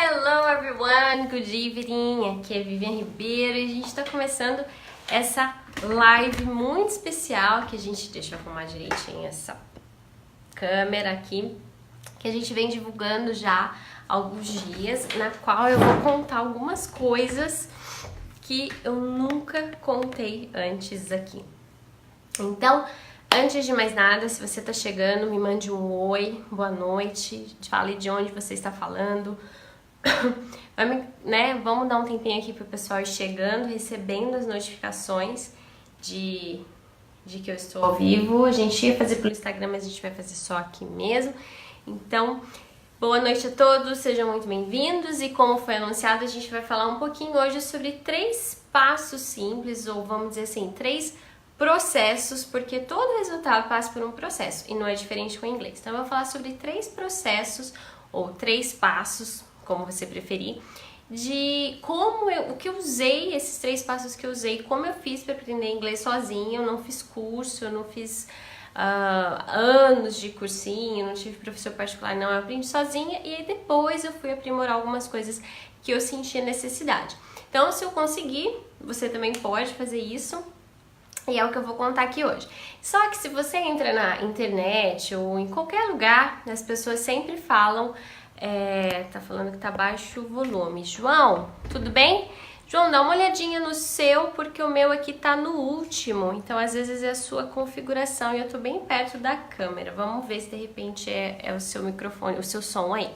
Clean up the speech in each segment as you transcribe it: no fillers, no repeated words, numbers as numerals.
Hello everyone, good evening, aqui é Viviane Ribeiro e a gente está começando essa live muito especial que a gente, deixa eu arrumar direitinho essa câmera aqui, que a gente vem divulgando já há alguns dias, na qual eu vou contar algumas coisas que eu nunca contei antes aqui. Então, antes de mais nada, se você está chegando, me mande um oi, boa noite, fale de onde você está falando. Vamos dar um tempinho aqui para o pessoal ir chegando, recebendo as notificações de que eu estou ao vivo. A gente ia fazer pelo Instagram, mas a gente vai fazer só aqui mesmo. Então, boa noite a todos, sejam muito bem-vindos. E como foi anunciado, a gente vai falar um pouquinho hoje sobre 3 passos simples, ou vamos dizer assim, 3 processos, porque todo resultado passa por um processo e não é diferente com o inglês. Então eu vou falar sobre 3 processos ou 3 passos, como você preferir, de como o que eu usei, esses 3 passos que eu usei, como eu fiz para aprender inglês sozinha. Eu não fiz curso, eu não fiz anos de cursinho, não tive professor particular, não, eu aprendi sozinha e aí depois eu fui aprimorar algumas coisas que eu sentia necessidade. Então, se eu conseguir, você também pode fazer isso. E é o que eu vou contar aqui hoje. Só que se você entra na internet ou em qualquer lugar, as pessoas sempre falam, tá falando que tá baixo o volume. João, tudo bem? João, dá uma olhadinha no seu, porque o meu aqui tá no último. Então, às vezes é a sua configuração e eu tô bem perto da câmera. Vamos ver se de repente é o seu microfone, o seu som aí.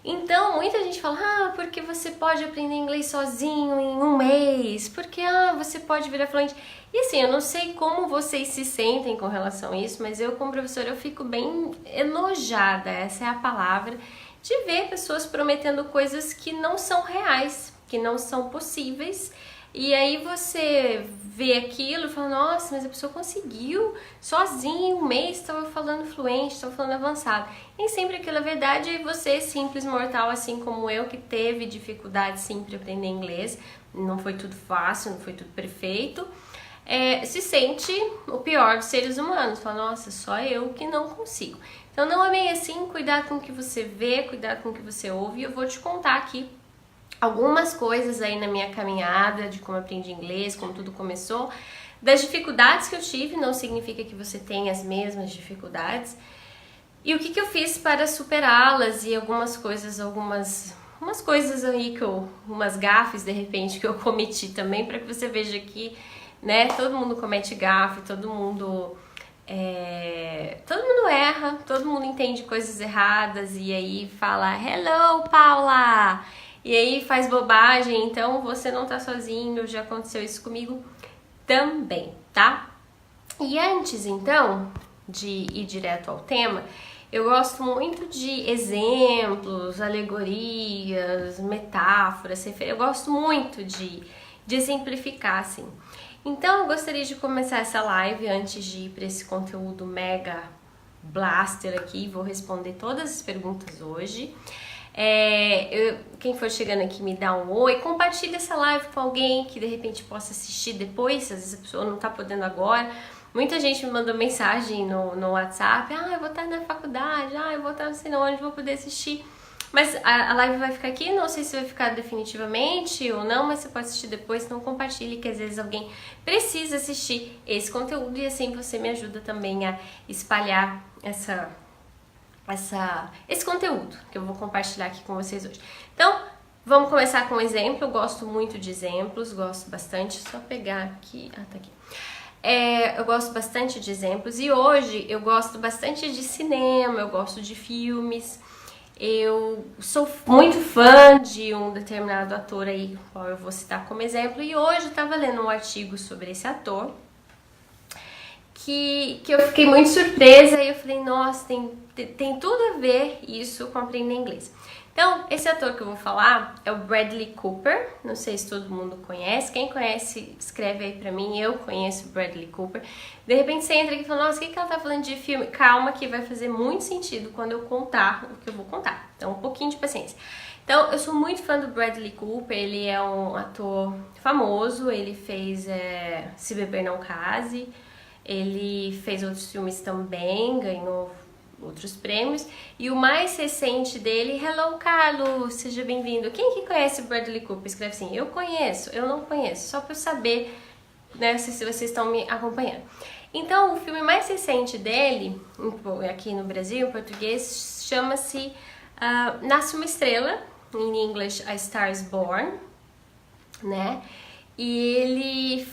Então, muita gente fala, porque você pode aprender inglês sozinho em um mês, porque você pode virar fluente. E assim, eu não sei como vocês se sentem com relação a isso, mas eu como professora eu fico bem enojada, essa é a palavra, de ver pessoas prometendo coisas que não são reais, que não são possíveis. E aí você vê aquilo e fala, nossa, mas a pessoa conseguiu sozinha em um mês, estava falando fluente, estava falando avançado. Nem sempre aquilo é verdade e você, simples mortal, assim como eu, que teve dificuldade sim para aprender inglês, não foi tudo fácil, não foi tudo perfeito, se sente o pior dos seres humanos, fala, nossa, só eu que não consigo. Então não é bem assim, cuidado com o que você vê, cuidado com o que você ouve, e eu vou te contar aqui algumas coisas aí na minha caminhada, de como eu aprendi inglês, como tudo começou, das dificuldades que eu tive, não significa que você tenha as mesmas dificuldades, e o que eu fiz para superá-las, e algumas coisas aí umas gafes de repente que eu cometi também, para que você veja que, né, todo mundo comete gafe, todo mundo erra, todo mundo entende coisas erradas, e aí fala, hello, Paula! E aí faz bobagem, então você não tá sozinho, já aconteceu isso comigo também, tá? E antes, então, de ir direto ao tema, eu gosto muito de exemplos, alegorias, metáforas, eu gosto muito de exemplificar, assim. Então, eu gostaria de começar essa live antes de ir para esse conteúdo mega blaster aqui, vou responder todas as perguntas hoje. Quem for chegando aqui me dá um oi, compartilha essa live com alguém que de repente possa assistir depois, às vezes a pessoa não tá podendo agora. Muita gente me mandou mensagem no WhatsApp, eu vou estar na faculdade, eu vou estar não sei onde, vou poder assistir. Mas a live vai ficar aqui, não sei se vai ficar definitivamente ou não, mas você pode assistir depois, então compartilhe que às vezes alguém precisa assistir esse conteúdo e assim você me ajuda também a espalhar esse conteúdo que eu vou compartilhar aqui com vocês hoje. Então, vamos começar com um exemplo. Eu gosto muito de exemplos, gosto bastante, só pegar aqui, tá aqui. Eu gosto bastante de exemplos e hoje eu gosto bastante de cinema, eu gosto de filmes. Eu sou muito fã de um determinado ator aí, qual eu vou citar como exemplo, e hoje eu tava lendo um artigo sobre esse ator que eu fiquei muito surpresa e eu falei, nossa, tem tudo a ver isso com aprender inglês. Então, esse ator que eu vou falar é o Bradley Cooper, não sei se todo mundo conhece, quem conhece escreve aí pra mim, eu conheço o Bradley Cooper. De repente você entra aqui e fala, nossa, o que ela tá falando de filme? Calma que vai fazer muito sentido quando eu contar o que eu vou contar, então um pouquinho de paciência. Então, eu sou muito fã do Bradley Cooper, ele é um ator famoso, ele fez Se Beber Não Case, ele fez outros filmes também, ganhou outros prêmios. E o mais recente dele, Hello Carlos, seja bem-vindo. Quem que conhece o Bradley Cooper? Escreve assim, eu conheço, eu não conheço, só para eu saber, né, se vocês estão me acompanhando. Então, o filme mais recente dele, aqui no Brasil, em português, chama-se Nasce uma Estrela, em inglês A Star is Born, né? E ele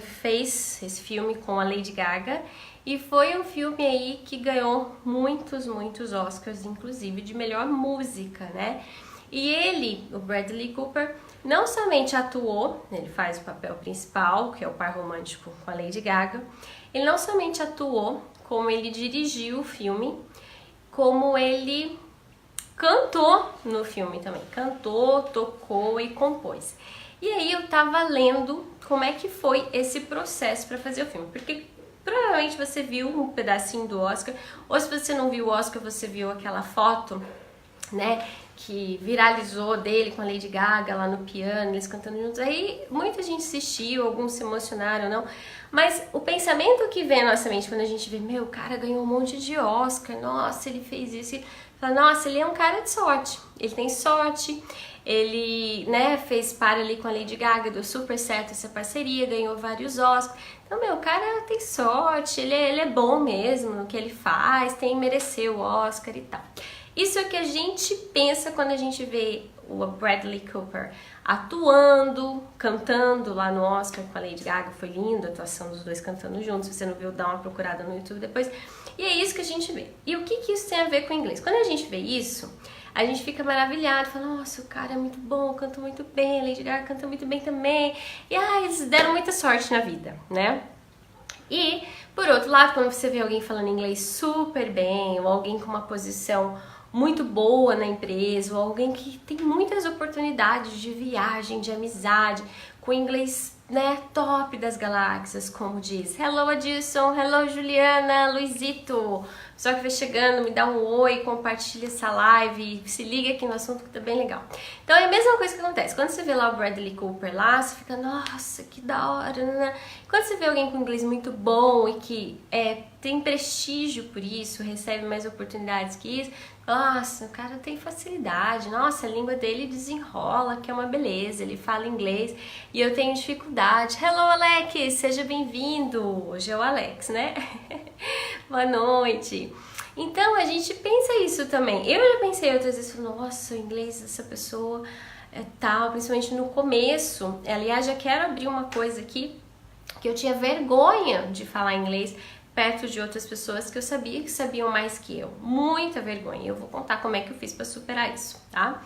fez esse filme com a Lady Gaga e foi um filme aí que ganhou muitos Oscars, inclusive de melhor música, né? E ele, o Bradley Cooper, não somente atuou, ele faz o papel principal, que é o par romântico com a Lady Gaga, ele não somente atuou, como ele dirigiu o filme, como ele cantou no filme também. Cantou, tocou e compôs. E aí eu tava lendo como é que foi esse processo para fazer o filme, porque provavelmente você viu um pedacinho do Oscar, ou se você não viu o Oscar, você viu aquela foto, né, que viralizou dele com a Lady Gaga lá no piano, eles cantando juntos. Aí muita gente assistiu, alguns se emocionaram, não. Mas o pensamento que vem na nossa mente quando a gente vê, meu, o cara ganhou um monte de Oscar, nossa, ele fez isso, fala, nossa, ele é um cara de sorte, ele tem sorte, ele, né, fez par ali com a Lady Gaga, deu super certo essa parceria, ganhou vários Oscars. Então, meu, o cara tem sorte, ele é bom mesmo no que ele faz, mereceu o Oscar e tal. Isso é o que a gente pensa quando a gente vê o Bradley Cooper atuando, cantando lá no Oscar com a Lady Gaga. Foi linda a atuação dos dois cantando juntos. Se você não viu, dá uma procurada no YouTube depois. E é isso que a gente vê. E o que isso tem a ver com o inglês? Quando a gente vê isso, a gente fica maravilhado, fala, nossa, o cara é muito bom, canta muito bem, a Lady Gaga canta muito bem também. E eles deram muita sorte na vida, né? E, por outro lado, quando você vê alguém falando inglês super bem, ou alguém com uma posição muito boa na empresa, ou alguém que tem muitas oportunidades de viagem, de amizade, com inglês, né, top das galáxias, como diz. Hello, Adilson, hello, Juliana, Luizito. Só que vai chegando, me dá um oi, compartilha essa live, se liga aqui no assunto que tá bem legal. Então é a mesma coisa que acontece. Quando você vê lá o Bradley Cooper lá, você fica, nossa, que da hora, né? Quando você vê alguém com inglês muito bom e que tem prestígio por isso, recebe mais oportunidades que isso, nossa, o cara tem facilidade, nossa, a língua dele desenrola, que é uma beleza, ele fala inglês e eu tenho dificuldade. Hello, Alex, seja bem-vindo. Hoje é o Alex, né? Boa noite. Então, a gente pensa isso também. Eu já pensei outras vezes, nossa, o inglês dessa pessoa é tal, principalmente no começo. Aliás, já quero abrir uma coisa aqui, que eu tinha vergonha de falar inglês perto de outras pessoas que eu sabia que sabiam mais que eu. Muita vergonha. Eu vou contar como é que eu fiz para superar isso, tá?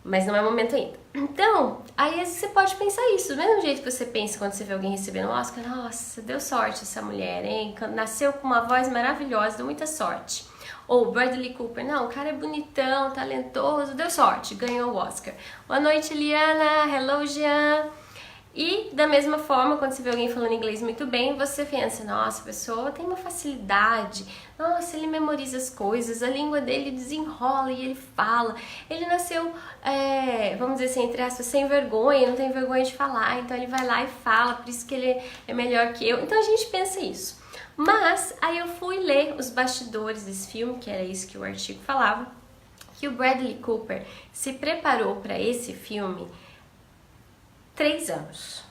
Mas não é o momento ainda. Então, aí você pode pensar isso, do mesmo jeito que você pensa quando você vê alguém recebendo um Oscar, nossa, deu sorte essa mulher, hein? Nasceu com uma voz maravilhosa, deu muita sorte. Ou Bradley Cooper, não, o cara é bonitão, talentoso, deu sorte, ganhou o Oscar. Boa noite, Liana, hello, Jean. E da mesma forma, quando você vê alguém falando inglês muito bem, você pensa, nossa, a pessoa tem uma facilidade, nossa, ele memoriza as coisas, a língua dele desenrola e ele fala. Ele nasceu, vamos dizer assim, entre aspas, sem vergonha, não tem vergonha de falar, então ele vai lá e fala, por isso que ele é melhor que eu. Então a gente pensa isso. Mas aí eu fui ler os bastidores desse filme, que era isso que o artigo falava, que o Bradley Cooper se preparou para esse filme 3 anos.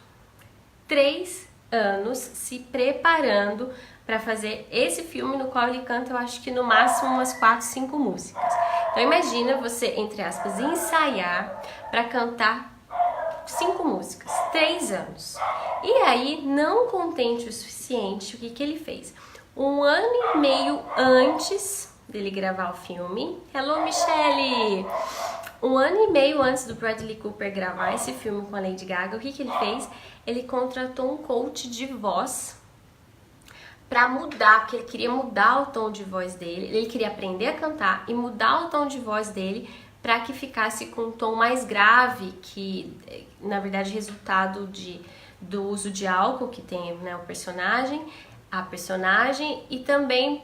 3 anos se preparando para fazer esse filme no qual ele canta, eu acho que no máximo umas 4, 5 músicas. Então imagina você, entre aspas, ensaiar para cantar 5 músicas, 3 anos. E aí, não contente o suficiente, o que ele fez? 1 ano e meio antes dele gravar o filme, hello Michelle! 1 ano e meio antes do Bradley Cooper gravar esse filme com a Lady Gaga, o que ele fez? Ele contratou um coach de voz para mudar, porque ele queria mudar o tom de voz dele, ele queria aprender a cantar e mudar o tom de voz dele para que ficasse com um tom mais grave, que na verdade resultado do uso de álcool que tem, né, a personagem e também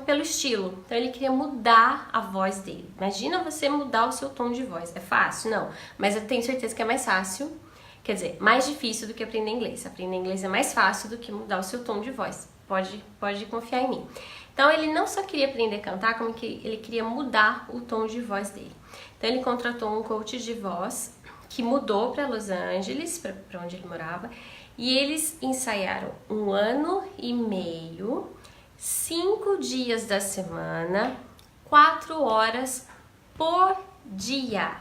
pelo estilo. Então ele queria mudar a voz dele. Imagina você mudar o seu tom de voz. É fácil? Não. Mas eu tenho certeza que é mais fácil, quer dizer, mais difícil do que aprender inglês. Aprender inglês é mais fácil do que mudar o seu tom de voz. Pode confiar em mim. Então ele não só queria aprender a cantar, como que ele queria mudar o tom de voz dele. Então ele contratou um coach de voz que mudou para Los Angeles, para onde ele morava, e eles ensaiaram 1 ano e meio, 5 dias da semana, 4 horas por dia.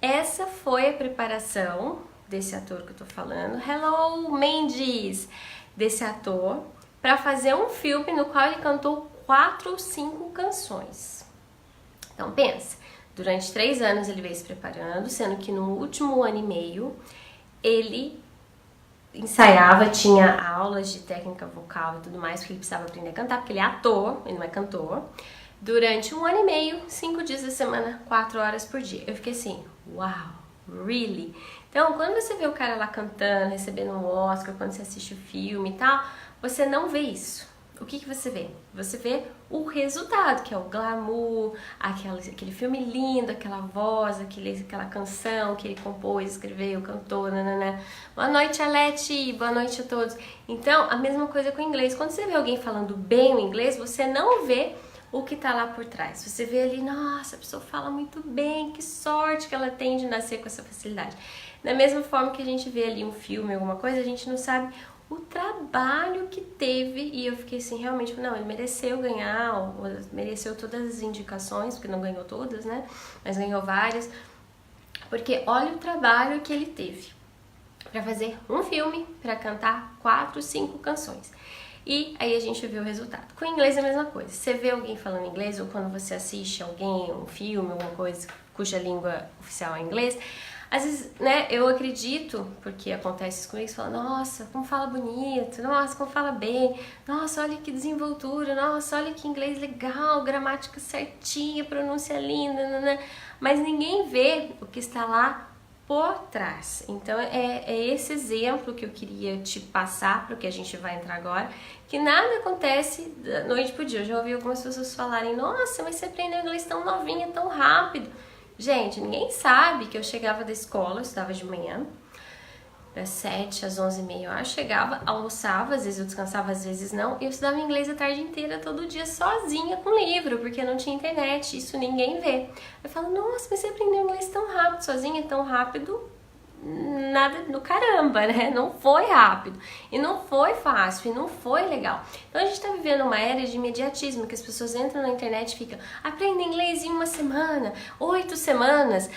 Essa foi a preparação desse ator que eu tô falando, Hello Mendes, desse ator, para fazer um filme no qual ele cantou 4 ou 5 canções. Então pensa, durante 3 anos ele veio se preparando, sendo que no último ano e meio ele ensaiava, tinha aulas de técnica vocal e tudo mais, porque ele precisava aprender a cantar, porque ele é ator, ele não é cantor. Durante 1 ano e meio, 5 dias da semana, 4 horas por dia. Eu fiquei assim, uau, really? Então, quando você vê o cara lá cantando, recebendo um Oscar, quando você assiste o filme e tal, você não vê isso. O que você vê? Você vê o resultado, que é o glamour, aquele filme lindo, aquela voz, aquela canção que ele compôs, escreveu, cantou, nanana. Boa noite, Alete, boa noite a todos. Então, a mesma coisa com o inglês. Quando você vê alguém falando bem o inglês, você não vê o que tá lá por trás. Você vê ali, nossa, a pessoa fala muito bem, que sorte que ela tem de nascer com essa facilidade. Da mesma forma que a gente vê ali um filme, alguma coisa, a gente não sabe o trabalho que teve, e eu fiquei assim, realmente, não, ele mereceu ganhar, mereceu todas as indicações, porque não ganhou todas, né, mas ganhou várias, porque olha o trabalho que ele teve para fazer um filme, para cantar 4, 5 canções. E aí a gente vê o resultado. Com o inglês é a mesma coisa. Você vê alguém falando inglês, ou quando você assiste alguém, um filme, alguma coisa cuja língua oficial é inglês, às vezes, né, eu acredito, porque acontece isso comigo, você fala, nossa, como fala bonito, nossa, como fala bem, nossa, olha que desenvoltura, nossa, olha que inglês legal, gramática certinha, pronúncia linda, né? Mas ninguém vê o que está lá por trás. Então é esse exemplo que eu queria te passar para o que a gente vai entrar agora, que nada acontece da noite pro dia. Eu já ouvi algumas pessoas falarem, nossa, mas você aprendeu inglês tão novinha, tão rápido. Gente, ninguém sabe que eu chegava da escola, eu estudava de manhã, das 7 às 11h30, eu chegava, almoçava, às vezes eu descansava, às vezes não, e eu estudava inglês a tarde inteira, todo dia, sozinha com livro, porque não tinha internet, isso ninguém vê. Eu falo, nossa, mas você aprendeu inglês tão rápido, sozinha, tão rápido? Nada no caramba, né? Não foi rápido, e não foi fácil, e não foi legal. Então a gente tá vivendo uma era de imediatismo, que as pessoas entram na internet e ficam, aprenda inglês em 1 semana, 8 semanas,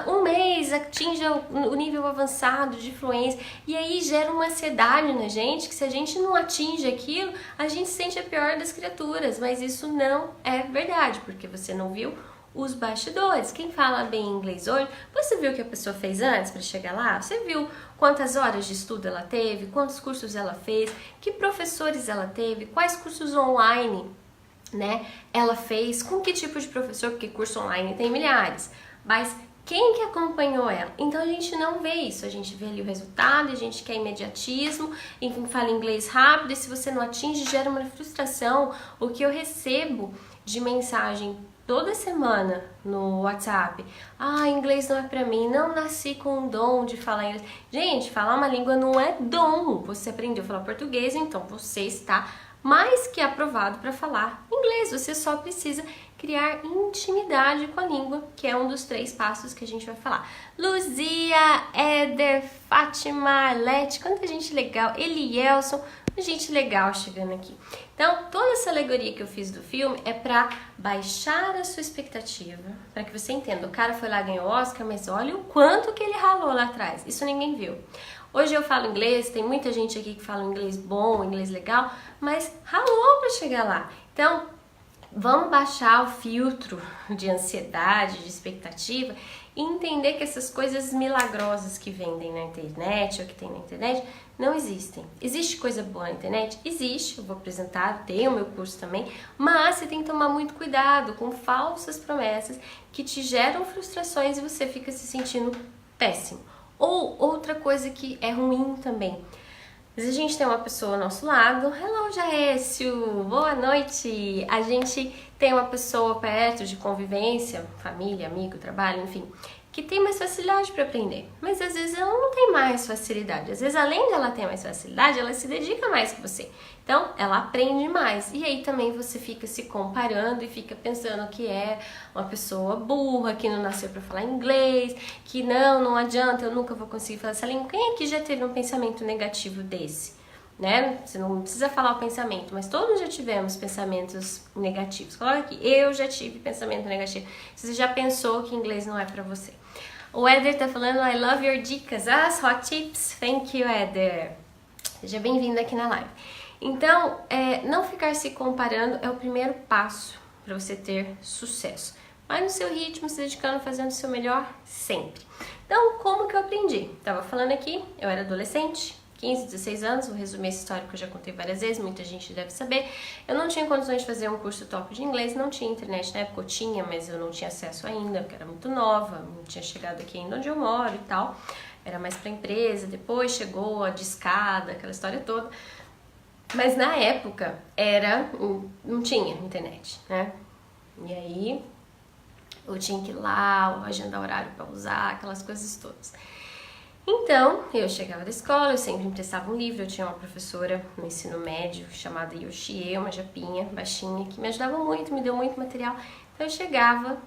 1 mês, atinja o nível avançado de fluência, e aí gera uma ansiedade na gente, que se a gente não atinge aquilo, a gente se sente a pior das criaturas, mas isso não é verdade, porque você não viu os bastidores. Quem fala bem inglês hoje, você viu o que a pessoa fez antes para chegar lá? Você viu quantas horas de estudo ela teve, quantos cursos ela fez, que professores ela teve, quais cursos online, né, ela fez, com que tipo de professor, porque curso online tem milhares, mas quem que acompanhou ela? Então a gente não vê isso, a gente vê ali o resultado, a gente quer imediatismo, enfim, fala inglês rápido, e se você não atinge, gera uma frustração. O que eu recebo de mensagem toda semana no WhatsApp, inglês não é pra mim, não nasci com um dom de falar inglês. Gente, falar uma língua não é dom, você aprendeu a falar português, então você está mais que aprovado para falar inglês, você só precisa criar intimidade com a língua, que é um dos 3 passos que a gente vai falar. Luzia, Éder, Fátima, Lete, quanta gente legal, Elielson, gente legal chegando aqui. Então, toda essa alegoria que eu fiz do filme é para baixar a sua expectativa, para que você entenda, o cara foi lá e ganhou o Oscar, mas olha o quanto que ele ralou lá atrás, isso ninguém viu. Hoje eu falo inglês, tem muita gente aqui que fala inglês bom, inglês legal, mas ralou para chegar lá. Então, vamos baixar o filtro de ansiedade, de expectativa e entender que essas coisas milagrosas que vendem na internet ou que tem na internet não existem. Existe coisa boa na internet? Existe, eu vou apresentar, tenho o meu curso também, mas você tem que tomar muito cuidado com falsas promessas que te geram frustrações e você fica se sentindo péssimo. Ou outra coisa que é ruim também. Às vezes a gente tem uma pessoa ao nosso lado, hello Jaécio, boa noite, a gente tem uma pessoa perto de convivência, família, amigo, trabalho, enfim, que tem mais facilidade para aprender, mas às vezes ela não tem mais facilidade, às vezes além dela ter mais facilidade, ela se dedica mais que você, então ela aprende mais, e aí também você fica se comparando e fica pensando que é uma pessoa burra, que não nasceu para falar inglês, que não adianta, eu nunca vou conseguir falar essa língua. Quem aqui já teve um pensamento negativo desse? Né? Você não precisa falar o pensamento, mas todos já tivemos pensamentos negativos. Coloca aqui, eu já tive pensamento negativo. Você já pensou que inglês não é pra você. O Éder tá falando, I love your dicas, as hot tips. Thank you, Éder. Seja bem-vindo aqui na live. Então, não ficar se comparando é o primeiro passo para você ter sucesso. Vai no seu ritmo, se dedicando, fazendo o seu melhor sempre. Então, como que eu aprendi? Tava falando aqui, eu era adolescente, 15, 16 anos, vou resumir esse histórico que eu já contei várias vezes, muita gente deve saber. Eu não tinha condições de fazer um curso top de inglês, não tinha internet na época, eu tinha, mas eu não tinha acesso ainda, porque era muito nova, não tinha chegado aqui ainda onde eu moro e tal. Era mais pra empresa, depois chegou a discada, aquela história toda. Mas na época, não tinha internet, né? E aí, eu tinha que ir lá, agendar horário pra usar, aquelas coisas todas. Então, eu chegava da escola, eu sempre emprestava um livro, eu tinha uma professora no ensino médio chamada Yoshie, uma japinha, baixinha, que me ajudava muito, me deu muito material. Então eu chegava,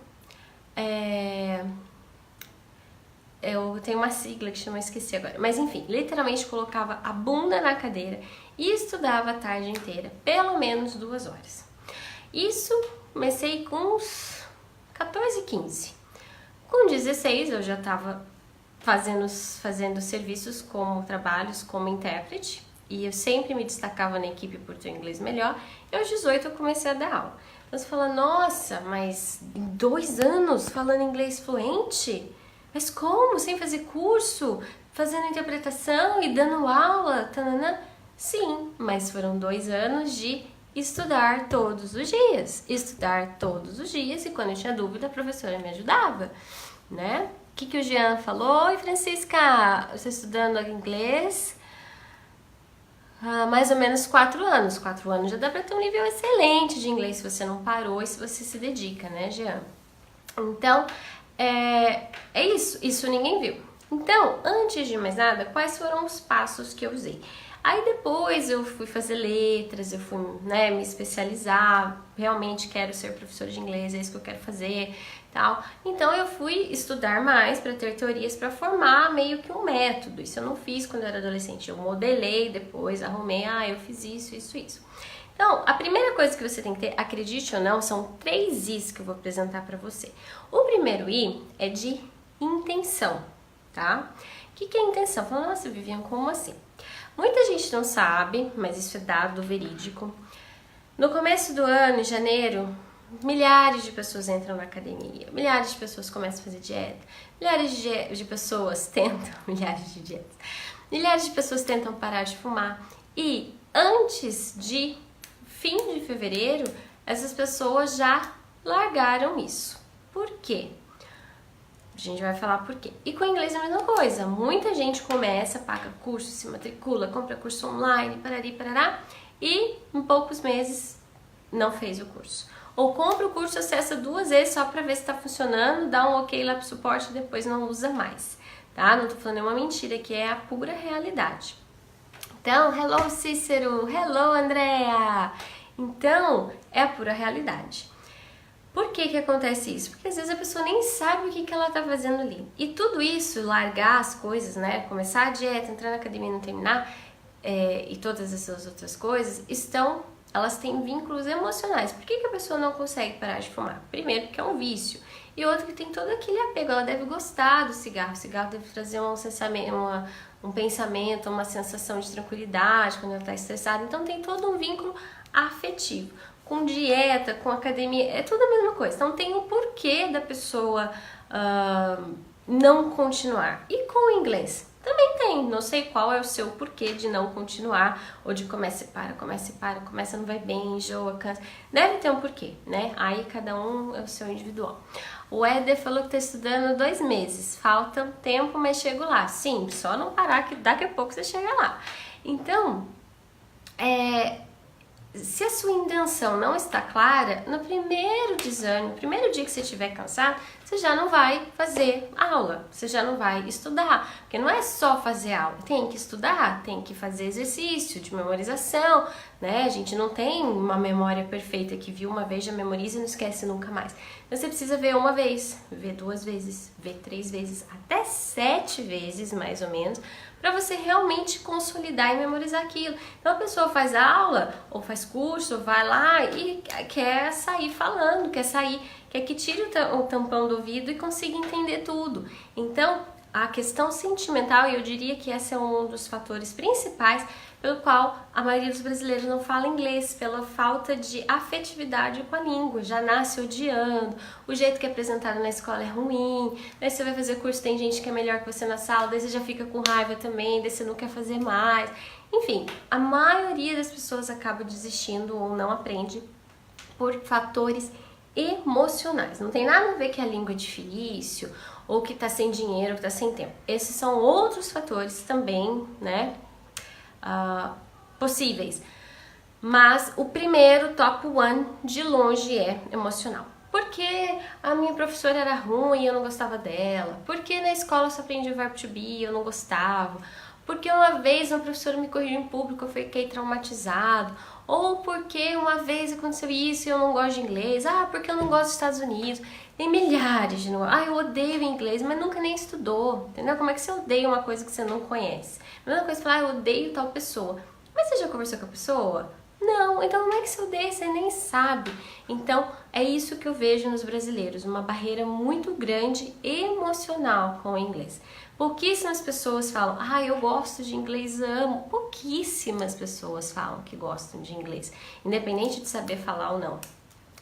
eu tenho uma sigla que chama, esqueci agora, mas enfim, literalmente colocava a bunda na cadeira e estudava a tarde inteira, pelo menos 2 horas. Isso comecei com uns 14, 15. Com 16 eu já estava fazendo serviços como trabalhos como intérprete, e eu sempre me destacava na equipe por ter inglês melhor, e aos 18 eu comecei a dar aula. Então você fala, nossa, mas em 2 anos falando inglês fluente? Mas como? Sem fazer curso? Fazendo interpretação e dando aula? Tanana? Sim, mas foram 2 anos de estudar todos os dias. Estudar todos os dias, e quando eu tinha dúvida, a professora me ajudava, né? O que o Jean falou? Oi, Francisca, você estudando inglês há mais ou menos 4 anos. 4 anos já dá para ter um nível excelente de inglês se você não parou e se você se dedica, né, Jean? Então, é isso ninguém viu. Então, antes de mais nada, quais foram os passos que eu usei? Aí depois eu fui fazer letras, eu fui, né, me especializar, realmente quero ser professora de inglês, é isso que eu quero fazer, tal. Então eu fui estudar mais para ter teorias para formar meio que um método. Isso eu não fiz quando eu era adolescente, eu modelei depois, arrumei, eu fiz isso. Então, a primeira coisa que você tem que ter, acredite ou não, são 3 I's que eu vou apresentar para você. O primeiro I é de intenção, tá? O que é intenção? Falando, nossa, Viviane, como assim? Muita gente não sabe, mas isso é dado verídico. No começo do ano, em janeiro, milhares de pessoas entram na academia, milhares de pessoas começam a fazer dieta, milhares de pessoas tentam parar de fumar. E antes de fim de fevereiro, essas pessoas já largaram isso. Por quê? A gente vai falar por quê. E com o inglês é a mesma coisa. Muita gente começa, paga curso, se matricula, compra curso online, parará, e em poucos meses não fez o curso. Ou compra o curso, acessa 2 vezes só pra ver se tá funcionando, dá um ok lá pro suporte e depois não usa mais, tá? Não tô falando nenhuma mentira, que é a pura realidade. Então, hello Cícero, hello Andrea! Então, é a pura realidade. Por que acontece isso? Porque às vezes a pessoa nem sabe o que ela tá fazendo ali. E tudo isso, largar as coisas, né? Começar a dieta, entrar na academia e não terminar, e todas essas outras coisas, elas têm vínculos emocionais. Por que a pessoa não consegue parar de fumar? Primeiro, porque é um vício. E outro, que tem todo aquele apego. Ela deve gostar do cigarro. O cigarro deve trazer um pensamento, uma sensação de tranquilidade quando ela está estressada. Então tem todo um vínculo afetivo. Com dieta, com academia, é tudo a mesma coisa. Então tem o porquê da pessoa não continuar. E com o inglês? Também tem, não sei qual é o seu porquê de não continuar, ou de começa e para, começa, não vai bem, enjoa, cansa. Deve ter um porquê, né? Aí cada um é o seu individual. O Éder falou que tá estudando 2 meses, falta tempo, mas chego lá. Sim, só não parar que daqui a pouco você chega lá. Então, se a sua intenção não está clara, no primeiro desânimo, no primeiro dia que você estiver cansado, você já não vai fazer aula, você já não vai estudar, porque não é só fazer aula, tem que estudar, tem que fazer exercício de memorização, né? A gente não tem uma memória perfeita que viu uma vez, já memoriza e não esquece nunca mais. Então você precisa ver uma vez, ver 2 vezes, ver 3 vezes, até 7 vezes mais ou menos, para você realmente consolidar e memorizar aquilo. Então a pessoa faz aula, ou faz curso, ou vai lá e quer sair falando, quer que tire o tampão do ouvido e consiga entender tudo. Então a questão sentimental, e eu diria que esse é um dos fatores principais pelo qual a maioria dos brasileiros não fala inglês, pela falta de afetividade com a língua, já nasce odiando, o jeito que é apresentado na escola é ruim, daí você vai fazer curso, tem gente que é melhor que você na sala, daí você já fica com raiva também, daí você não quer fazer mais. Enfim, a maioria das pessoas acaba desistindo ou não aprende por fatores emocionais. Não tem nada a ver que a língua é difícil, ou que tá sem dinheiro, ou que tá sem tempo. Esses são outros fatores também, né? Possíveis, mas o primeiro, top one, de longe é emocional. Porque a minha professora era ruim e eu não gostava dela, porque na escola eu só aprendi o verbo to be e eu não gostava, porque uma vez uma professora me corrigiu em público, eu fiquei traumatizado, ou porque uma vez aconteceu isso e eu não gosto de inglês, porque eu não gosto dos Estados Unidos. Tem milhares de nomes. Eu odeio inglês, mas nunca nem estudou, entendeu? Como é que você odeia uma coisa que você não conhece? A mesma coisa que falar, eu odeio tal pessoa. Mas você já conversou com a pessoa? Não, então não é que você odeia, você nem sabe. Então, é isso que eu vejo nos brasileiros, uma barreira muito grande emocional com o inglês. Pouquíssimas pessoas falam, eu gosto de inglês, amo. Pouquíssimas pessoas falam que gostam de inglês, independente de saber falar ou não.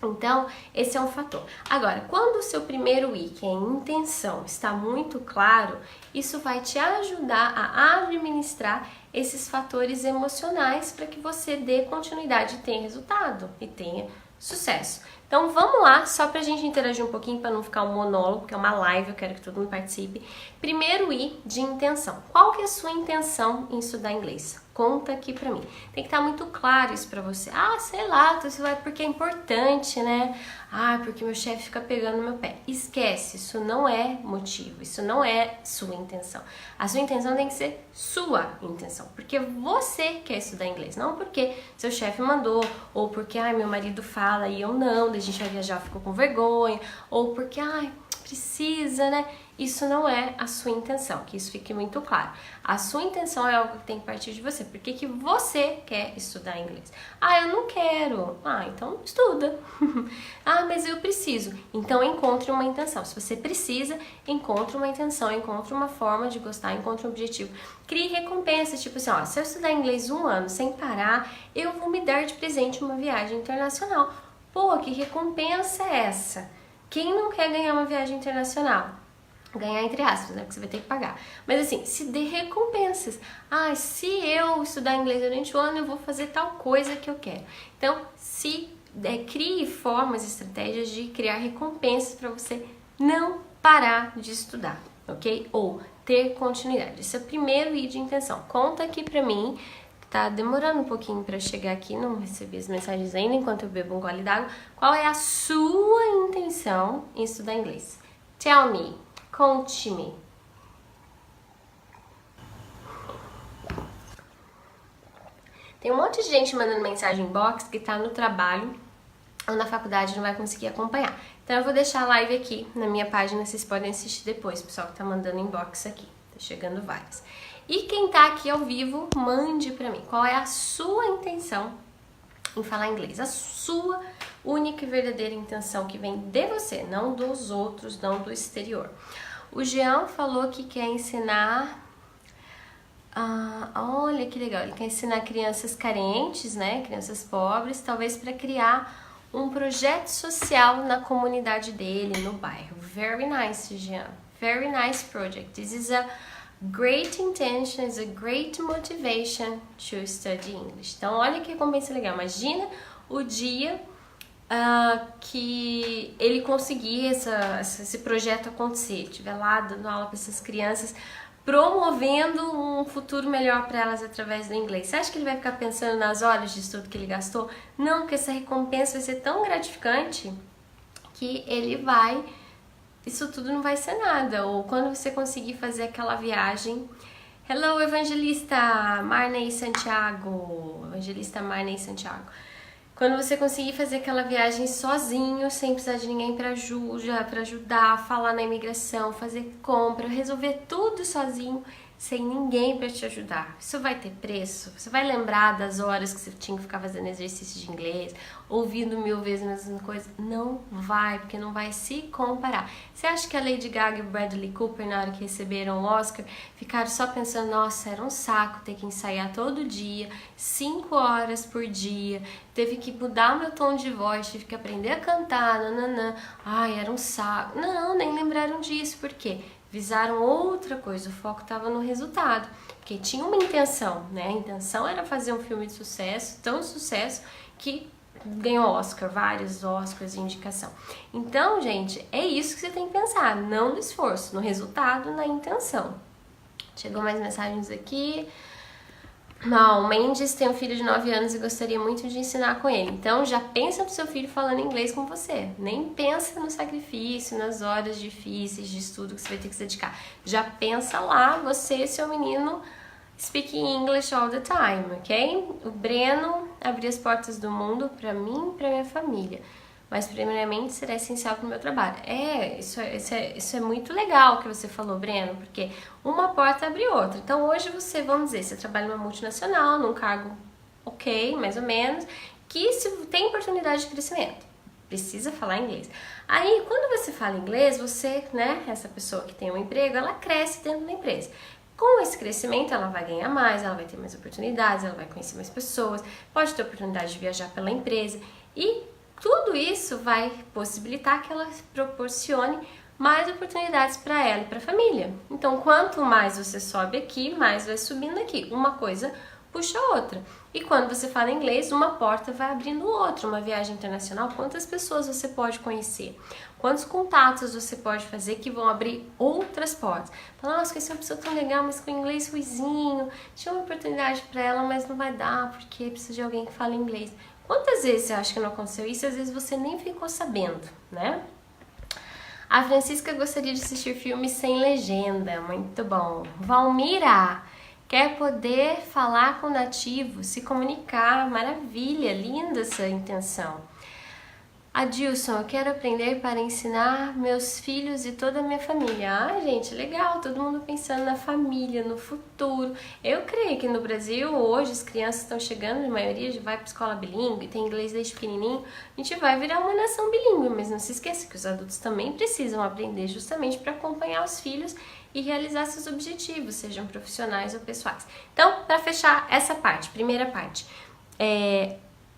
Então, esse é um fator. Agora, quando o seu primeiro I, que é intenção, está muito claro, isso vai te ajudar a administrar esses fatores emocionais para que você dê continuidade e tenha resultado e tenha sucesso. Então vamos lá, só pra gente interagir um pouquinho para não ficar um monólogo, porque é uma live, eu quero que todo mundo participe. Primeiro I de intenção. Qual que é a sua intenção em estudar inglês? Conta aqui pra mim. Tem que estar muito claro isso pra você. Sei lá, você vai porque é importante, né? Porque meu chefe fica pegando no meu pé. Esquece, isso não é motivo, isso não é sua intenção. A sua intenção tem que ser sua intenção, porque você quer estudar inglês, não porque seu chefe mandou, ou porque, meu marido fala e eu não, daí a gente vai viajar, ficou com vergonha, ou porque, precisa, né? Isso não é a sua intenção, que isso fique muito claro. A sua intenção é algo que tem que partir de você. Por que você quer estudar inglês? Eu não quero. Então estuda. Mas eu preciso. Então encontre uma intenção. Se você precisa, encontre uma intenção, encontre uma forma de gostar, encontre um objetivo. Crie recompensa, tipo assim, se eu estudar inglês 1 ano sem parar, eu vou me dar de presente uma viagem internacional. Que recompensa é essa? Quem não quer ganhar uma viagem internacional? Ganhar entre aspas, né? Porque você vai ter que pagar. Mas assim, se dê recompensas. Se eu estudar inglês durante o ano, eu vou fazer tal coisa que eu quero. Então, crie formas, estratégias de criar recompensas para você não parar de estudar, ok? Ou ter continuidade. Esse é o primeiro I de intenção. Conta aqui pra mim. Tá demorando um pouquinho para chegar aqui, não recebi as mensagens ainda enquanto eu bebo um gole d'água. Qual é a sua intenção em estudar inglês? Tell me, conte-me. Tem um monte de gente mandando mensagem inbox que tá no trabalho ou na faculdade, não vai conseguir acompanhar. Então eu vou deixar a live aqui na minha página, vocês podem assistir depois, pessoal que tá mandando inbox aqui. Tá chegando várias. E quem tá aqui ao vivo, mande pra mim. Qual é a sua intenção em falar inglês? A sua única e verdadeira intenção que vem de você, não dos outros, não do exterior. O Jean falou que quer ensinar... olha que legal, ele quer ensinar crianças carentes, né? Crianças pobres, talvez para criar um projeto social na comunidade dele, no bairro. Very nice, Jean. Very nice project. This is a great intention, is a great motivation to study English. Então, olha que recompensa legal. Imagina o dia que ele conseguir esse projeto acontecer, estiver lá dando aula para essas crianças promovendo um futuro melhor para elas através do inglês. Você acha que ele vai ficar pensando nas horas de estudo que ele gastou? Não, porque essa recompensa vai ser tão gratificante que ele vai... Isso tudo não vai ser nada. Ou quando você conseguir fazer aquela viagem... Hello, Evangelista Marney Santiago. Evangelista Marney Santiago. Quando você conseguir fazer aquela viagem sozinho, sem precisar de ninguém para ajudar, falar na imigração, fazer compra, resolver tudo sozinho, sem ninguém para te ajudar. Isso vai ter preço? Você vai lembrar das horas que você tinha que ficar fazendo exercício de inglês, ouvindo 1000 vezes a mesma coisa? Não vai, porque não vai se comparar. Você acha que a Lady Gaga e o Bradley Cooper, na hora que receberam o Oscar, ficaram só pensando, nossa, era um saco ter que ensaiar todo dia, 5 horas por dia, teve que mudar meu tom de voz, tive que aprender a cantar, nananã, ai, era um saco. Não, nem lembraram disso, por quê? Visaram outra coisa, o foco estava no resultado, porque tinha uma intenção, né? A intenção era fazer um filme de sucesso, tão sucesso que ganhou Oscar, vários Oscars de indicação. Então, gente, é isso que você tem que pensar, não no esforço, no resultado, na intenção. Chegou mais mensagens aqui. Não, o Mendes tem um filho de 9 anos e gostaria muito de ensinar com ele. Então já pensa no seu filho falando inglês com você. Nem pensa no sacrifício, nas horas difíceis de estudo que você vai ter que se dedicar. Já pensa lá, você e seu menino speaking English all the time, ok? O Breno abriu as portas do mundo para mim e para minha família. Mas primeiramente será essencial para o meu trabalho. Isso é muito legal que você falou, Breno, porque uma porta abre outra. Então hoje você, vamos dizer, você trabalha numa multinacional, num cargo ok, mais ou menos, que tem oportunidade de crescimento. Precisa falar inglês. Aí, quando você fala inglês, você, né, essa pessoa que tem um emprego, ela cresce dentro da empresa. Com esse crescimento, ela vai ganhar mais, ela vai ter mais oportunidades, ela vai conhecer mais pessoas, pode ter oportunidade de viajar pela empresa e tudo isso vai possibilitar que ela proporcione mais oportunidades para ela e para a família. Então, quanto mais você sobe aqui, mais vai subindo aqui. Uma coisa puxa a outra. E quando você fala inglês, uma porta vai abrindo outra. Uma viagem internacional, quantas pessoas você pode conhecer? Quantos contatos você pode fazer que vão abrir outras portas? Fala, nossa, conheci uma pessoa tão legal, mas com inglês ruizinho. Tinha uma oportunidade para ela, mas não vai dar, porque precisa de alguém que fale inglês. Quantas vezes você acha que não aconteceu isso? Às vezes você nem ficou sabendo, né? A Francisca gostaria de assistir filmes sem legenda. Muito bom. Valmira quer poder falar com nativos, se comunicar. Maravilha, linda essa intenção. Adilson, eu quero aprender para ensinar meus filhos e toda a minha família. Ah, gente, legal, todo mundo pensando na família, no futuro. Eu creio que no Brasil, hoje, as crianças estão chegando, a maioria já vai para escola bilíngue, tem inglês desde pequenininho, a gente vai virar uma nação bilíngue, mas não se esqueça que os adultos também precisam aprender justamente para acompanhar os filhos e realizar seus objetivos, sejam profissionais ou pessoais. Então, para fechar essa parte, primeira parte,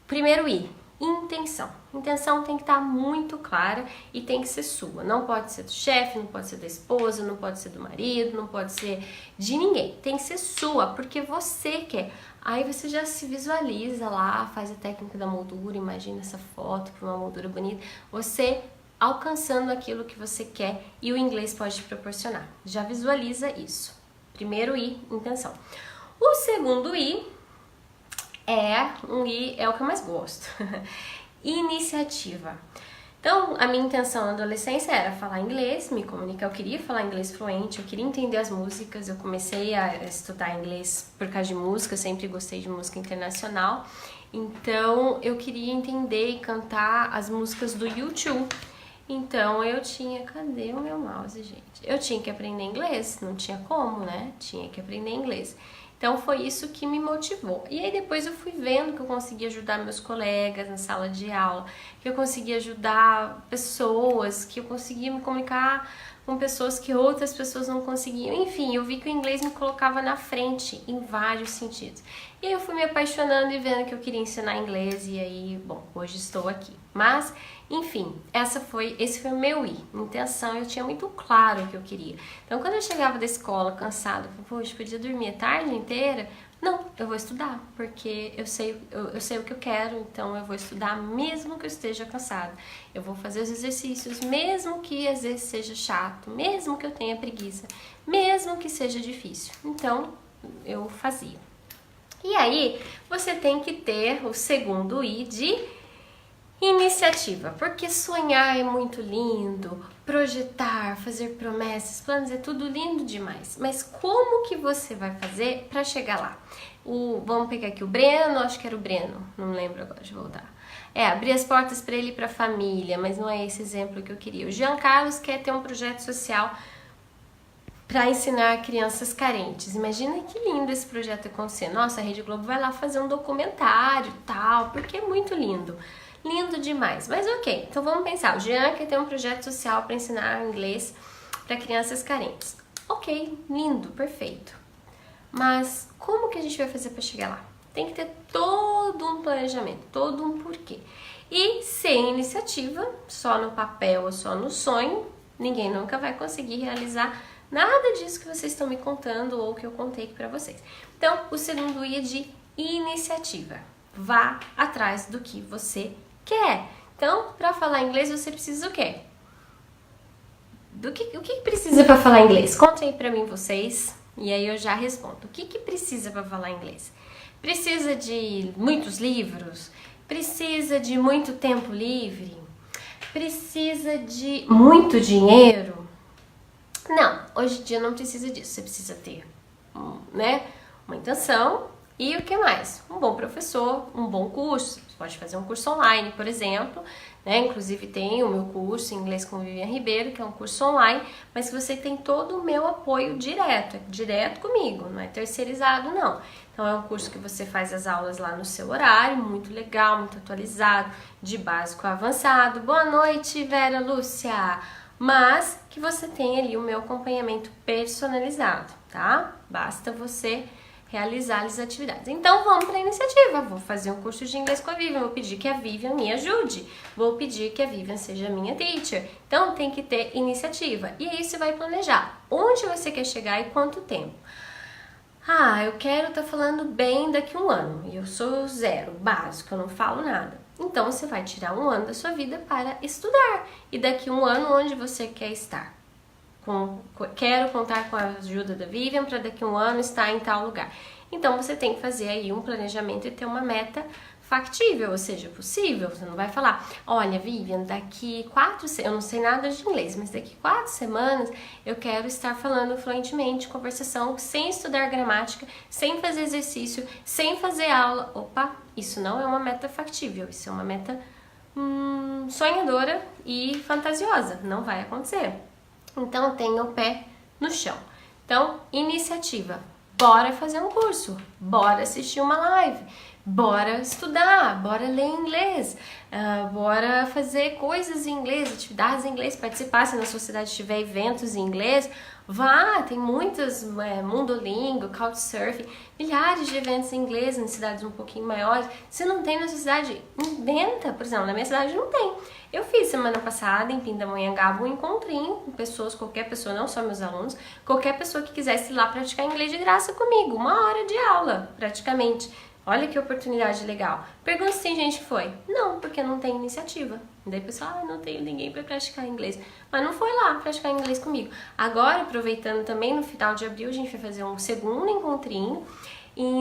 primeiro I. Intenção. Intenção tem que estar muito clara e tem que ser sua. Não pode ser do chefe, não pode ser da esposa, não pode ser do marido, não pode ser de ninguém. Tem que ser sua, porque você quer. Aí você já se visualiza lá, faz a técnica da moldura, imagina essa foto com uma moldura bonita. Você alcançando aquilo que você quer e o inglês pode te proporcionar. Já visualiza isso. Primeiro I, intenção. O segundo I é o que eu mais gosto. Iniciativa. Então, a minha intenção na adolescência era falar inglês, me comunicar, eu queria falar inglês fluente, eu queria entender as músicas, eu comecei a estudar inglês por causa de música, eu sempre gostei de música internacional, então eu queria entender e cantar as músicas do U2. Então eu tinha, cadê o meu mouse, gente? Eu tinha que aprender inglês, não tinha como, né? Tinha que aprender inglês. Então foi isso que me motivou. E aí depois eu fui vendo que eu conseguia ajudar meus colegas na sala de aula, que eu conseguia ajudar pessoas, que eu conseguia me comunicar com pessoas que outras pessoas não conseguiam. Enfim, eu vi que o inglês me colocava na frente em vários sentidos. E aí eu fui me apaixonando e vendo que eu queria ensinar inglês e aí, bom, hoje estou aqui. Mas, enfim, esse foi o meu I, intenção, eu tinha muito claro o que eu queria. Então, quando eu chegava da escola cansada, poxa, podia dormir a tarde inteira, Não, eu vou estudar, porque eu sei o que eu quero, então eu vou estudar mesmo que eu esteja cansada. Eu vou fazer os exercícios, mesmo que às vezes seja chato, mesmo que eu tenha preguiça, mesmo que seja difícil. Então, eu fazia. E aí, você tem que ter o segundo I de iniciativa, porque sonhar é muito lindo, projetar, fazer promessas, planos é tudo lindo demais. Mas como que você vai fazer para chegar lá? Vamos pegar aqui o Breno, acho que era o Breno, não lembro agora, deixa eu voltar. Abrir as portas para ele e para a família, mas não é esse exemplo que eu queria. O Jean Carlos quer ter um projeto social para ensinar crianças carentes. Imagina que lindo esse projeto acontecer. Nossa, a Rede Globo vai lá fazer um documentário, tal, porque é muito lindo. Lindo demais, mas ok, então vamos pensar, o Jean quer ter um projeto social para ensinar inglês para crianças carentes. Ok, lindo, perfeito. Mas como que a gente vai fazer para chegar lá? Tem que ter todo um planejamento, todo um porquê. E sem iniciativa, só no papel ou só no sonho, ninguém nunca vai conseguir realizar nada disso que vocês estão me contando ou que eu contei aqui para vocês. Então, o segundo I é de iniciativa. Vá atrás do que você quer. Então, para falar inglês, você precisa o quê? O que precisa para falar inglês? Contem aí para mim vocês, e aí eu já respondo. O que precisa para falar inglês? Precisa de muitos livros? Precisa de muito tempo livre? Precisa de muito dinheiro? Não, hoje em dia não precisa disso. Você precisa ter, uma intenção. E o que mais? Um bom professor, um bom curso. Você pode fazer um curso online, por exemplo, Inclusive tem o meu curso Inglês com Vivian Ribeiro, que é um curso online, mas que você tem todo o meu apoio direto, é direto comigo, não é terceirizado não. Então é um curso que você faz as aulas lá no seu horário, muito legal, muito atualizado, de básico a avançado. Boa noite, Vera Lúcia! Mas que você tem ali o meu acompanhamento personalizado, tá? Basta você realizar as atividades. Então vamos para a iniciativa, vou fazer um curso de inglês com a Vivian, vou pedir que a Vivian me ajude, vou pedir que a Vivian seja minha teacher. Então tem que ter iniciativa, e aí você vai planejar onde você quer chegar e quanto tempo. Ah, eu quero estar falando bem daqui a um ano, e eu sou zero, básico, eu não falo nada. Então você vai tirar um ano da sua vida para estudar, e daqui a um ano onde você quer estar? Quero contar com a ajuda da Vivian para daqui a um ano estar em tal lugar. Então você tem que fazer aí um planejamento e ter uma meta factível, ou seja, possível. Você não vai falar, olha Vivian, daqui 4 semanas, eu não sei nada de inglês, mas daqui 4 semanas eu quero estar falando fluentemente, conversação, sem estudar gramática, sem fazer exercício, sem fazer aula. Opa, isso não é uma meta factível, isso é uma meta sonhadora e fantasiosa, não vai acontecer. Então tenha o pé no chão. Então, iniciativa. Bora fazer um curso, bora assistir uma live, bora estudar, bora ler inglês, bora fazer coisas em inglês, atividades em inglês, participar, se na sua cidade tiver eventos em inglês, vá, tem muitas, Mundolingo, Couchsurfing, milhares de eventos em inglês em cidades um pouquinho maiores. Se não tem na sua cidade, inventa, por exemplo, na minha cidade não tem. Eu fiz semana passada em Pindamonhangaba um encontrinho com pessoas, qualquer pessoa, não só meus alunos, qualquer pessoa que quisesse ir lá praticar inglês de graça comigo, 1 hora de aula, praticamente. Olha que oportunidade legal. Pergunta se tem gente que foi. Não, porque não tem iniciativa. Daí o pessoal, não tenho ninguém para praticar inglês. Mas não foi lá praticar inglês comigo. Agora, aproveitando também, no final de abril, a gente vai fazer um segundo encontrinho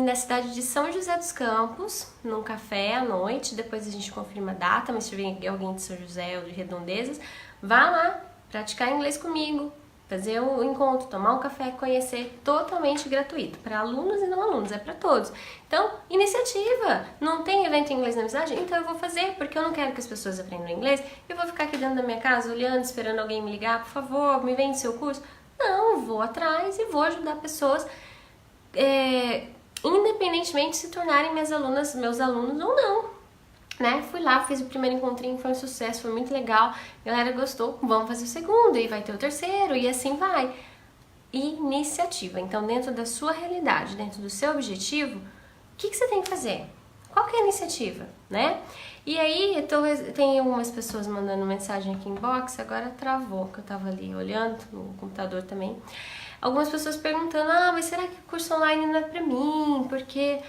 na cidade de São José dos Campos, num café à noite. Depois a gente confirma a data, mas se tiver alguém de São José ou de Redondezas, vá lá praticar inglês comigo. Fazer um encontro, tomar um café, conhecer, totalmente gratuito. Para alunos e não alunos, é para todos. Então, iniciativa. Não tem evento em inglês na minha cidade? Então eu vou fazer, porque eu não quero que as pessoas aprendam inglês. Eu vou ficar aqui dentro da minha casa, olhando, esperando alguém me ligar. Por favor, me vende seu curso. Não, vou atrás e vou ajudar pessoas, independentemente de se tornarem meus alunos ou não. Fui lá, fiz o primeiro encontrinho, foi um sucesso, foi muito legal, a galera gostou, vamos fazer o segundo, e vai ter o terceiro, e assim vai. Iniciativa. Então, dentro da sua realidade, dentro do seu objetivo, o que você tem que fazer? Qual que é a iniciativa, né? E aí, tem algumas pessoas mandando mensagem aqui em inbox, agora travou, que eu tava ali olhando no computador também. Algumas pessoas perguntando, mas será que o curso online não é pra mim? Porque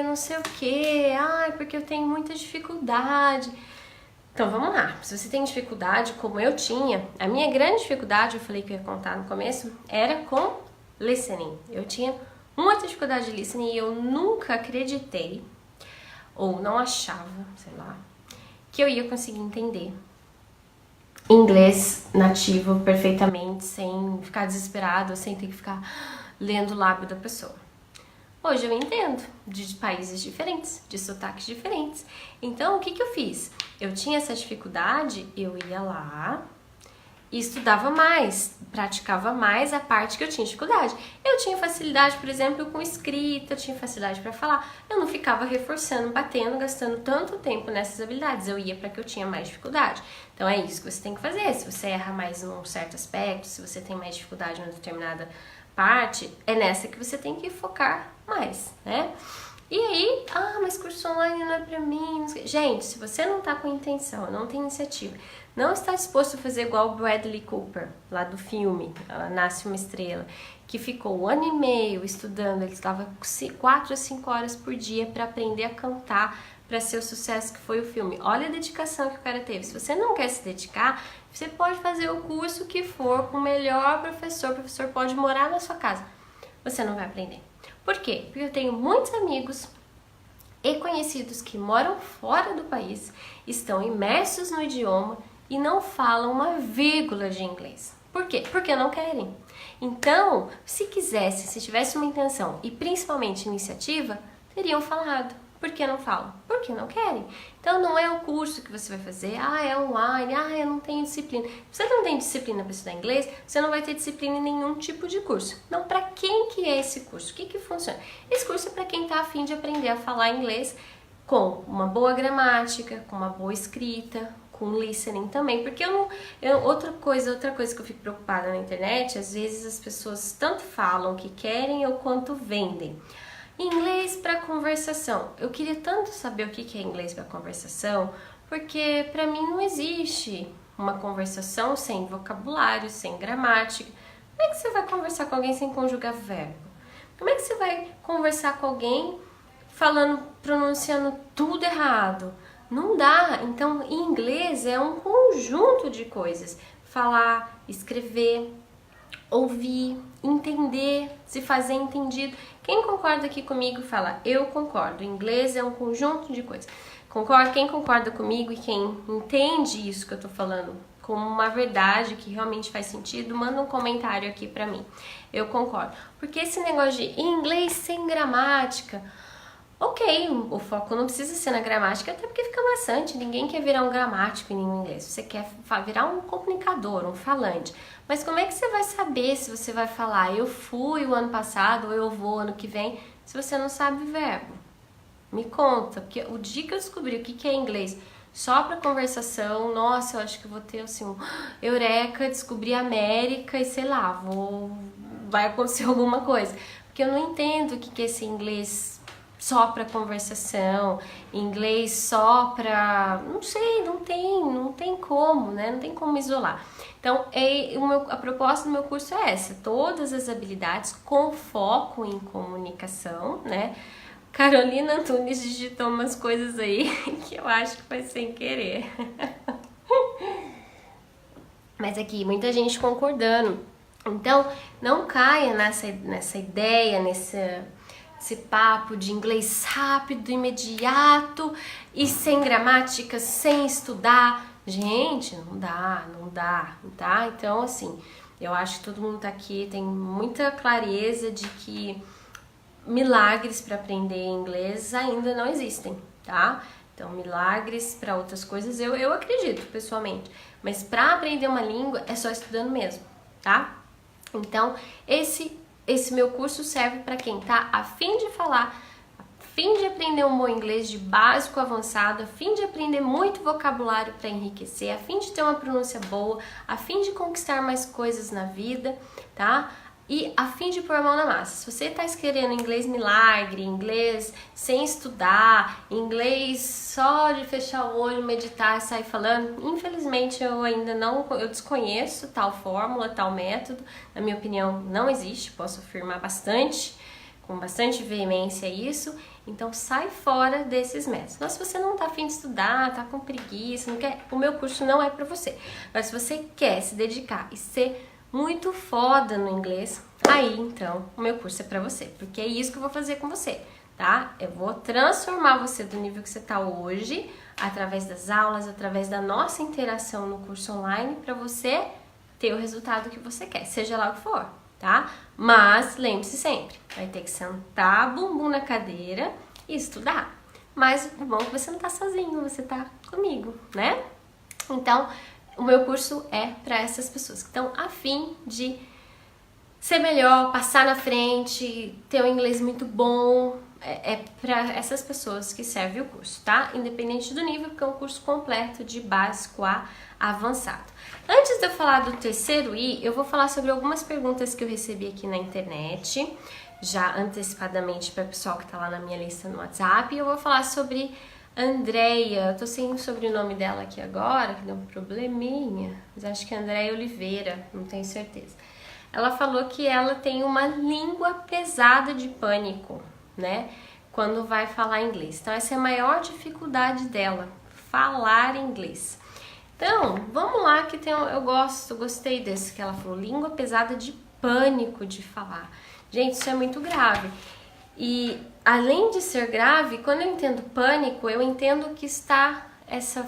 não sei o quê, porque eu tenho muita dificuldade. Então vamos lá, se você tem dificuldade, como eu tinha, a minha grande dificuldade, eu falei que eu ia contar no começo, era com listening. Eu tinha muita dificuldade de listening e eu nunca acreditei, ou não achava, sei lá, que eu ia conseguir entender inglês nativo perfeitamente, sem ficar desesperado, sem ter que ficar lendo o lábio da pessoa. Hoje eu entendo de países diferentes, de sotaques diferentes. Então, o que eu fiz? Eu tinha essa dificuldade, eu ia lá e estudava mais, praticava mais a parte que eu tinha dificuldade. Eu tinha facilidade, por exemplo, com escrita, eu tinha facilidade para falar. Eu não ficava reforçando, batendo, gastando tanto tempo nessas habilidades. Eu ia para que eu tinha mais dificuldade. Então, é isso que você tem que fazer. Se você erra mais num certo aspecto, se você tem mais dificuldade numa determinada parte, é nessa que você tem que focar mais, né? E aí, mas curso online não é pra mim. Gente, se você não tá com intenção, não tem iniciativa, não está disposto a fazer igual o Bradley Cooper, lá do filme Nasce uma Estrela, que ficou 1 ano e meio estudando, ele estava 4 a 5 horas por dia para aprender a cantar, para ser o sucesso que foi o filme. Olha a dedicação que o cara teve. Se você não quer se dedicar, você pode fazer o curso que for com o melhor professor. O professor pode morar na sua casa. Você não vai aprender. Por quê? Porque eu tenho muitos amigos e conhecidos que moram fora do país, estão imersos no idioma e não falam uma vírgula de inglês. Por quê? Porque não querem. Então, se quisesse, se tivesse uma intenção e principalmente iniciativa, teriam falado. Por que não falam? Porque não querem. Então não é o curso que você vai fazer, é online, eu não tenho disciplina. Se você não tem disciplina para estudar inglês, você não vai ter disciplina em nenhum tipo de curso. Então, para quem que é esse curso? O que que funciona? Esse curso é para quem está a fim de aprender a falar inglês com uma boa gramática, com uma boa escrita, com listening também, porque outra coisa que eu fico preocupada na internet, às vezes as pessoas tanto falam o que querem ou quanto vendem. Inglês para conversação. Eu queria tanto saber o que é inglês para conversação, porque para mim não existe uma conversação sem vocabulário, sem gramática. Como é que você vai conversar com alguém sem conjugar verbo? Como é que você vai conversar com alguém pronunciando tudo errado? Não dá. Então, em inglês é um conjunto de coisas. Falar, escrever, ouvir, entender, se fazer entendido. Quem concorda aqui comigo fala, eu concordo. O inglês é um conjunto de coisas. Quem concorda comigo e quem entende isso que eu tô falando como uma verdade que realmente faz sentido, manda um comentário aqui pra mim. Eu concordo. Porque esse negócio de inglês sem gramática, ok, o foco não precisa ser na gramática, até porque fica maçante, ninguém quer virar um gramático em inglês, você quer virar um comunicador, um falante. Mas como é que você vai saber se você vai falar, eu fui o ano passado ou eu vou ano que vem, se você não sabe verbo? Me conta, porque o dia que eu descobri o que é inglês só para conversação, nossa, eu acho que eu vou ter assim, eureka, descobri a América e sei lá, vai acontecer alguma coisa. Porque eu não entendo o que é esse inglês só para conversação, inglês só para, não sei, não tem como, né? Não tem como isolar. Então, a proposta do meu curso é essa, todas as habilidades com foco em comunicação, né? Carolina Antunes digitou umas coisas aí que eu acho que foi sem querer. Mas aqui, muita gente concordando. Então, não caia nessa ideia, nesse papo de inglês rápido, imediato e sem gramática, sem estudar. Gente, não dá, tá? Então, assim, eu acho que todo mundo tá aqui, tem muita clareza de que milagres para aprender inglês ainda não existem, tá? Então, milagres para outras coisas eu acredito, pessoalmente. Mas para aprender uma língua é só estudando mesmo, tá? Então, esse meu curso serve para quem tá a fim de falar, a fim de aprender um bom inglês de básico a avançado, a fim de aprender muito vocabulário para enriquecer, a fim de ter uma pronúncia boa, a fim de conquistar mais coisas na vida, tá? e a fim de pôr a mão na massa. Se você está querendo inglês milagre, inglês sem estudar, inglês só de fechar o olho, meditar e sair falando, infelizmente eu ainda não, eu desconheço tal fórmula, tal método. Na minha opinião, não existe, posso afirmar com bastante veemência isso. Então sai fora desses métodos. Mas se você não tá afim de estudar, tá com preguiça, não quer, o meu curso não é para você. Mas se você quer se dedicar e ser muito foda no inglês, aí então o meu curso é para você, porque é isso que eu vou fazer com você, tá? Eu vou transformar você do nível que você tá hoje, através das aulas, através da nossa interação no curso online, para você ter o resultado que você quer, seja lá o que for, tá? Mas lembre-se sempre, vai ter que sentar bumbum na cadeira e estudar. Mas o bom é que você não tá sozinho, você tá comigo, né? Então, o meu curso é para essas pessoas que estão a fim de ser melhor, passar na frente, ter um inglês muito bom. É para essas pessoas que serve o curso, tá? Independente do nível, porque é um curso completo de básico a avançado. Antes de eu falar do terceiro I, eu vou falar sobre algumas perguntas que eu recebi aqui na internet, já antecipadamente para o pessoal que tá lá na minha lista no WhatsApp. E eu vou falar sobre Andreia, eu tô sem o sobrenome dela aqui agora, que deu um probleminha, mas acho que é Andreia Oliveira, não tenho certeza. Ela falou que ela tem uma língua pesada de pânico, né, quando vai falar inglês. Então essa é a maior dificuldade dela, falar inglês. Então, vamos lá que eu gostei desse que ela falou, língua pesada de pânico de falar. Gente, isso é muito grave. E além de ser grave, quando eu entendo pânico, eu entendo que está essa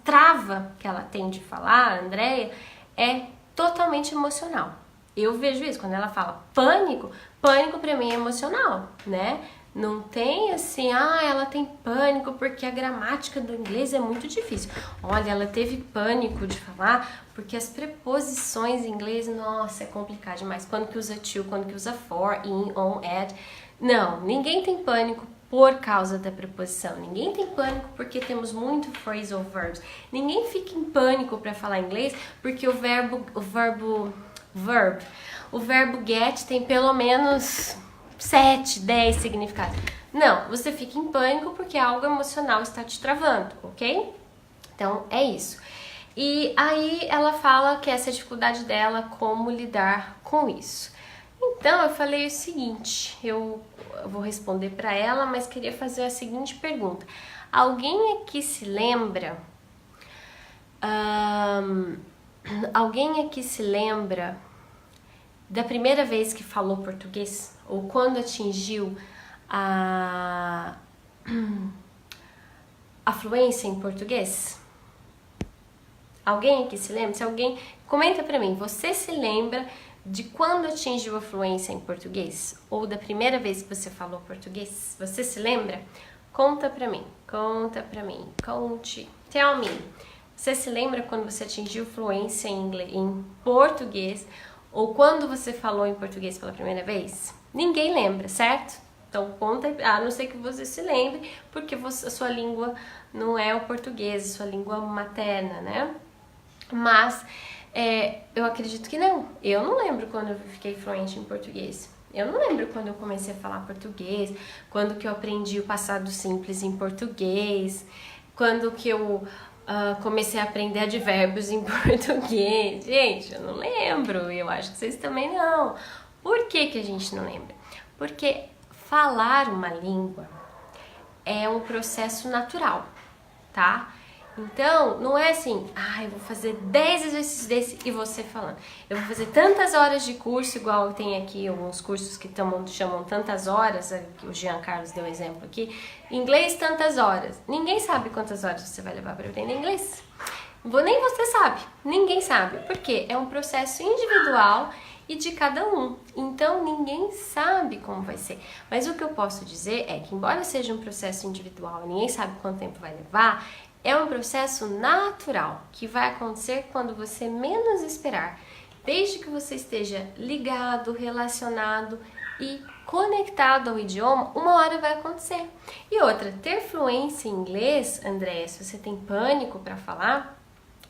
trava que ela tem de falar, a Andreia, é totalmente emocional. Eu vejo isso, quando ela fala pânico pra mim é emocional, né? Não tem assim, ela tem pânico porque a gramática do inglês é muito difícil. Olha, ela teve pânico de falar porque as preposições em inglês, nossa, é complicado demais. Quando que usa to, quando que usa for, in, on, at. Não, ninguém tem pânico por causa da preposição. Ninguém tem pânico porque temos muito phrasal verbs. Ninguém fica em pânico para falar inglês porque o verbo get tem pelo menos 7, 10 significados. Não, você fica em pânico porque algo emocional está te travando, ok? Então, é isso. E aí ela fala que essa é a dificuldade dela, como lidar com isso. Então, eu falei o seguinte, eu vou responder para ela, mas queria fazer a seguinte pergunta. Alguém aqui se lembra... alguém aqui se lembra da primeira vez que falou português? Ou quando atingiu a fluência em português? Alguém aqui se lembra? Se alguém, comenta pra mim, você se lembra de quando atingiu a fluência em português? Ou da primeira vez que você falou português? Você se lembra? Conta pra mim, conte, tell me. Você se lembra quando você atingiu fluência em português? Ou quando você falou em português pela primeira vez? Ninguém lembra, certo? Então conta, a não ser que você se lembre, porque a sua língua não é o português, a sua língua materna, né? Mas eu acredito que não. Eu não lembro quando eu fiquei fluente em português. Eu não lembro quando eu comecei a falar português, quando que eu aprendi o passado simples em português, quando que eu comecei a aprender advérbios em português. Gente, eu não lembro, e eu acho que vocês também não. Por que que a gente não lembra? Porque falar uma língua é um processo natural, tá? Então, não é assim, eu vou fazer 10 exercícios desse e você falando. Eu vou fazer tantas horas de curso, igual tem aqui alguns cursos que chamam tantas horas, o Jean Carlos deu exemplo aqui. Inglês, tantas horas. Ninguém sabe quantas horas você vai levar para aprender inglês. Nem você sabe, ninguém sabe. Porque é um processo individual e de cada um. Então, ninguém sabe como vai ser. Mas o que eu posso dizer é que, embora seja um processo individual, ninguém sabe quanto tempo vai levar, é um processo natural, que vai acontecer quando você menos esperar, desde que você esteja ligado, relacionado e conectado ao idioma, uma hora vai acontecer. E outra, ter fluência em inglês, André, se você tem pânico para falar,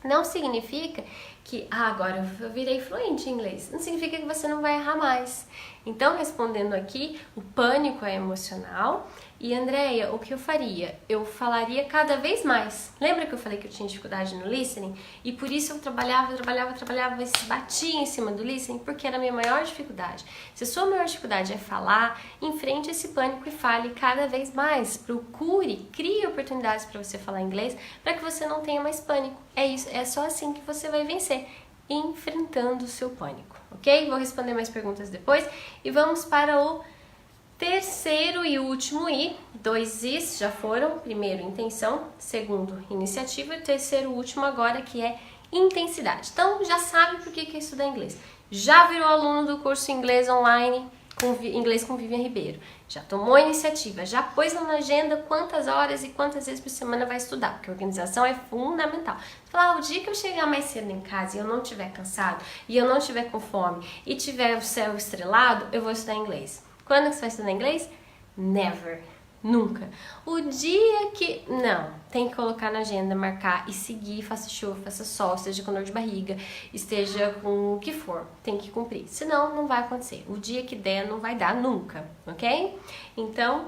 não significa que agora eu virei fluente em inglês. Não significa que você não vai errar mais. Então, respondendo aqui, o pânico é emocional. E Andréia, o que eu faria? Eu falaria cada vez mais. Lembra que eu falei que eu tinha dificuldade no listening? E por isso eu trabalhava e batia em cima do listening, porque era a minha maior dificuldade. Se a sua maior dificuldade é falar, enfrente esse pânico e fale cada vez mais. Procure, crie oportunidades para você falar inglês, para que você não tenha mais pânico. É isso, é só assim que você vai vencer, enfrentando o seu pânico, ok? Vou responder mais perguntas depois e vamos para o terceiro e último I. 2 Is já foram. Primeiro, intenção. Segundo, iniciativa. E terceiro, último agora, que é intensidade. Então, já sabe por que é estudar inglês. Já virou aluno do curso Inglês Online, Inglês com Vivian Ribeiro. Já tomou iniciativa, já pôs na agenda quantas horas e quantas vezes por semana vai estudar, porque a organização é fundamental. Você fala, o dia que eu chegar mais cedo em casa e eu não estiver cansado, e eu não estiver com fome, e tiver o céu estrelado, eu vou estudar inglês. Quando que você vai estudar inglês? Never. Nunca. O dia que... Não, tem que colocar na agenda, marcar e seguir, faça chuva, faça sol, esteja com dor de barriga, esteja com o que for, tem que cumprir. Senão, não vai acontecer. O dia que der, não vai dar nunca, ok? Então,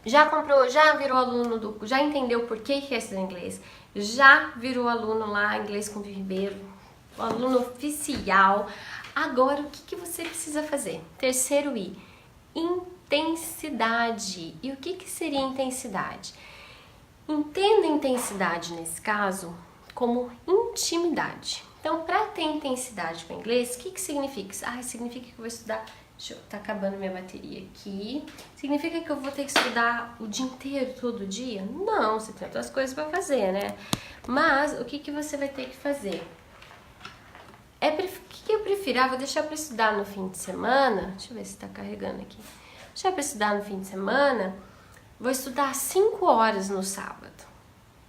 já comprou, já virou aluno do... Já entendeu por que é estudar inglês? Já virou aluno lá, Inglês com Vivian Ribeiro, aluno oficial. Agora, o que você precisa fazer? Terceiro I, intensidade. E o que seria intensidade? Entenda intensidade, nesse caso, como intimidade. Então, para ter intensidade com o inglês, o que significa? Significa que eu vou estudar... Tá acabando minha bateria aqui. Significa que eu vou ter que estudar o dia inteiro, todo dia? Não, você tem outras coisas para fazer, né? Mas, o que você vai ter que fazer? O que eu prefiro? Vou deixar para estudar no fim de semana. Deixa eu ver se está carregando aqui. Deixar para estudar no fim de semana. Vou estudar 5 horas no sábado.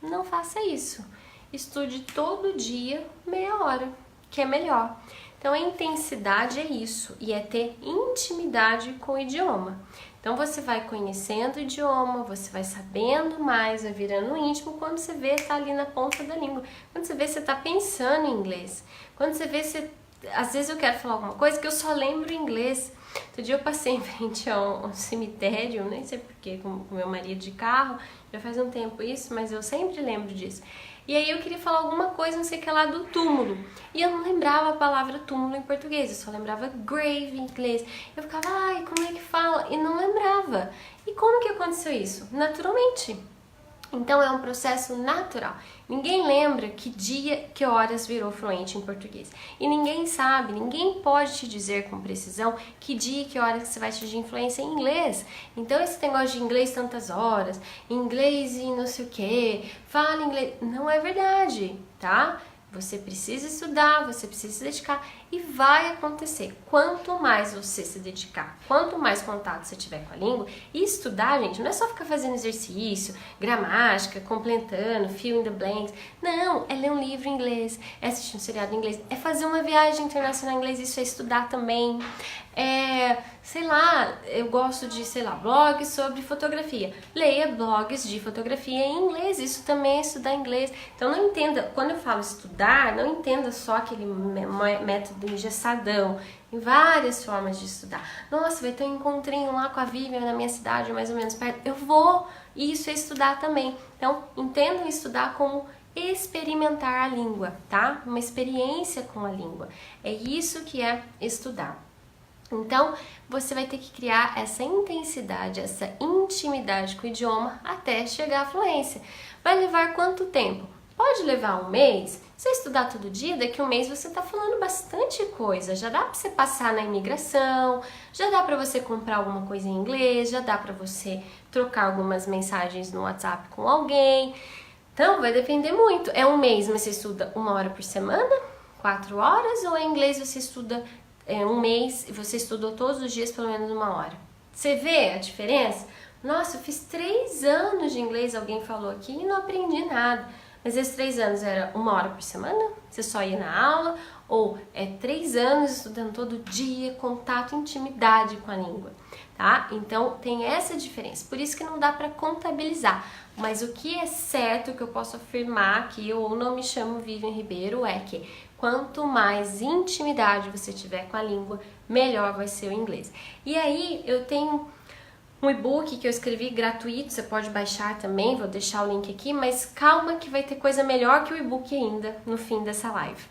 Não faça isso. Estude todo dia meia hora, que é melhor. Então, a intensidade é isso. E é ter intimidade com o idioma. Então, você vai conhecendo o idioma, você vai sabendo mais, vai virando íntimo. Quando você vê, tá ali na ponta da língua. Quando você vê, você tá pensando em inglês. Quando você vê, às vezes eu quero falar alguma coisa que eu só lembro inglês. Outro dia eu passei em frente a um cemitério, nem sei porquê, com meu marido de carro. Já faz um tempo isso, mas eu sempre lembro disso. E aí eu queria falar alguma coisa, não sei o que lá, do túmulo. E eu não lembrava a palavra túmulo em português, eu só lembrava grave em inglês. Eu ficava, como é que fala? E não lembrava. E como que aconteceu isso? Naturalmente. Então é um processo natural. Ninguém lembra que dia, que horas virou fluente em português. E ninguém sabe, ninguém pode te dizer com precisão que dia e que horas que você vai atingir influência em inglês. Então esse negócio de inglês tantas horas, inglês e não sei o que, fala inglês, não é verdade, tá? Você precisa estudar, você precisa se dedicar e vai acontecer. Quanto mais você se dedicar, quanto mais contato você tiver com a língua, e estudar, gente, não é só ficar fazendo exercício, gramática, completando, fill in the blanks. Não, é ler um livro em inglês, é assistir um seriado em inglês, é fazer uma viagem internacional em inglês, isso é estudar também. Sei lá, eu gosto de, blogs sobre fotografia. Leia blogs de fotografia em inglês, isso também é estudar inglês. Então não entenda, quando eu falo estudar, não entenda só aquele método engessadão. Tem várias formas de estudar. Nossa, vai ter um encontrinho lá com a Vivian na minha cidade, mais ou menos perto. Eu vou, e isso é estudar também. Então, entendam estudar como experimentar a língua, tá? Uma experiência com a língua. É isso que é estudar. Então, você vai ter que criar essa intensidade, essa intimidade com o idioma até chegar à fluência. Vai levar quanto tempo? Pode levar um mês. Se você estudar todo dia, daqui a um mês você está falando bastante coisa. Já dá para você passar na imigração, já dá para você comprar alguma coisa em inglês, já dá para você trocar algumas mensagens no WhatsApp com alguém. Então, vai depender muito. É um mês, mas você estuda 1 hora por semana, 4 horas, ou em inglês você estuda um mês e você estudou todos os dias pelo menos 1 hora. Você vê a diferença? Nossa, eu fiz 3 anos de inglês, alguém falou aqui, e não aprendi nada. Mas esses 3 anos era 1 hora por semana? Você só ia na aula? ou é 3 anos estudando todo dia, contato, intimidade com a língua, tá? Então tem essa diferença, por isso que não dá para contabilizar, mas o que é certo, que eu posso afirmar aqui, eu não me chamo Vivian Ribeiro, é que quanto mais intimidade você tiver com a língua, melhor vai ser o inglês. E aí eu tenho um e-book que eu escrevi gratuito, você pode baixar também, vou deixar o link aqui, mas calma que vai ter coisa melhor que o e-book ainda no fim dessa live.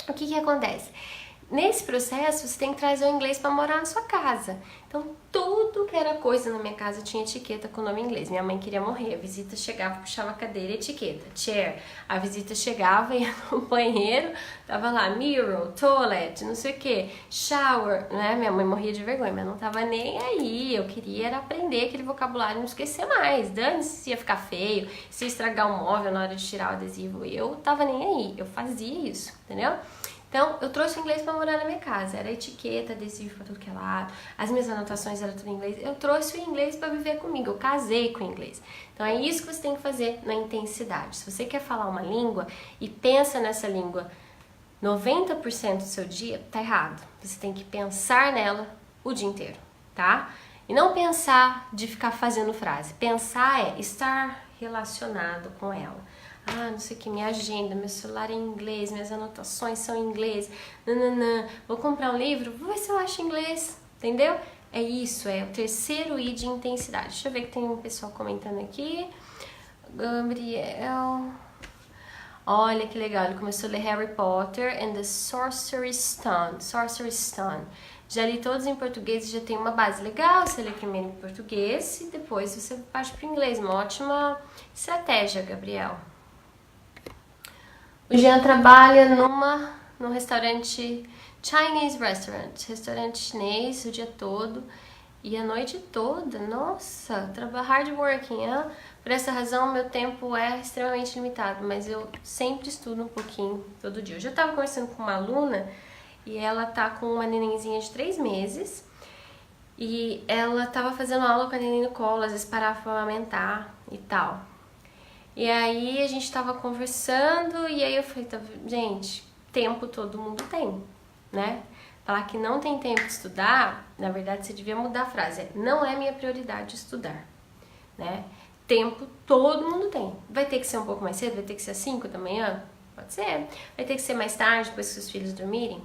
O que acontece? Nesse processo, você tem que trazer o inglês para morar na sua casa. Então, tudo que era coisa na minha casa tinha etiqueta com o nome inglês. Minha mãe queria morrer, a visita chegava, puxava a cadeira, etiqueta, chair. A visita chegava, ia no banheiro, tava lá, mirror, toilet, não sei o que, shower, né? Minha mãe morria de vergonha, mas não tava nem aí. Eu queria era aprender aquele vocabulário e não esquecer mais. Dane-se se ia ficar feio, se ia estragar o móvel na hora de tirar o adesivo. Eu tava nem aí, eu fazia isso, entendeu? Então, eu trouxe o inglês para morar na minha casa. Era etiqueta, adesivo para tudo que é lado. As minhas anotações eram tudo em inglês. Eu trouxe o inglês para viver comigo. Eu casei com o inglês. Então, é isso que você tem que fazer na intensidade. Se você quer falar uma língua e pensa nessa língua 90% do seu dia, tá errado. Você tem que pensar nela o dia inteiro, tá? E não pensar de ficar fazendo frase. Pensar é estar relacionado com ela. Ah, não sei o que, minha agenda, meu celular é em inglês, minhas anotações são em inglês, nananã, vou comprar um livro, vou ver se eu acho em inglês, entendeu? É isso, é o terceiro I de intensidade. Deixa eu ver que tem um pessoal comentando aqui. Gabriel... Olha que legal, ele começou a ler Harry Potter and the Sorcerer's Stone. Sorcerer's Stone. Já li todos em português e já tem uma base legal. Você lê primeiro em português e depois você parte para o inglês. Uma ótima estratégia, Gabriel. O Jean trabalha num restaurante, Chinese restaurant, restaurante chinês o dia todo e a noite toda. Nossa, trabalha hard working, hein? Por essa razão, meu tempo é extremamente limitado, mas eu sempre estudo um pouquinho todo dia. Eu já estava conversando com uma aluna e ela tá com uma nenenzinha de 3 meses e ela estava fazendo aula com a neném no colo, às vezes parava para amamentar e tal. E aí a gente tava conversando e aí eu falei, tá, gente, tempo todo mundo tem, né? Falar que não tem tempo de estudar, na verdade você devia mudar a frase, não é minha prioridade estudar, né? Tempo todo mundo tem. Vai ter que ser um pouco mais cedo? Vai ter que ser às 5 da manhã? Pode ser. Vai ter que ser mais tarde, depois que os filhos dormirem?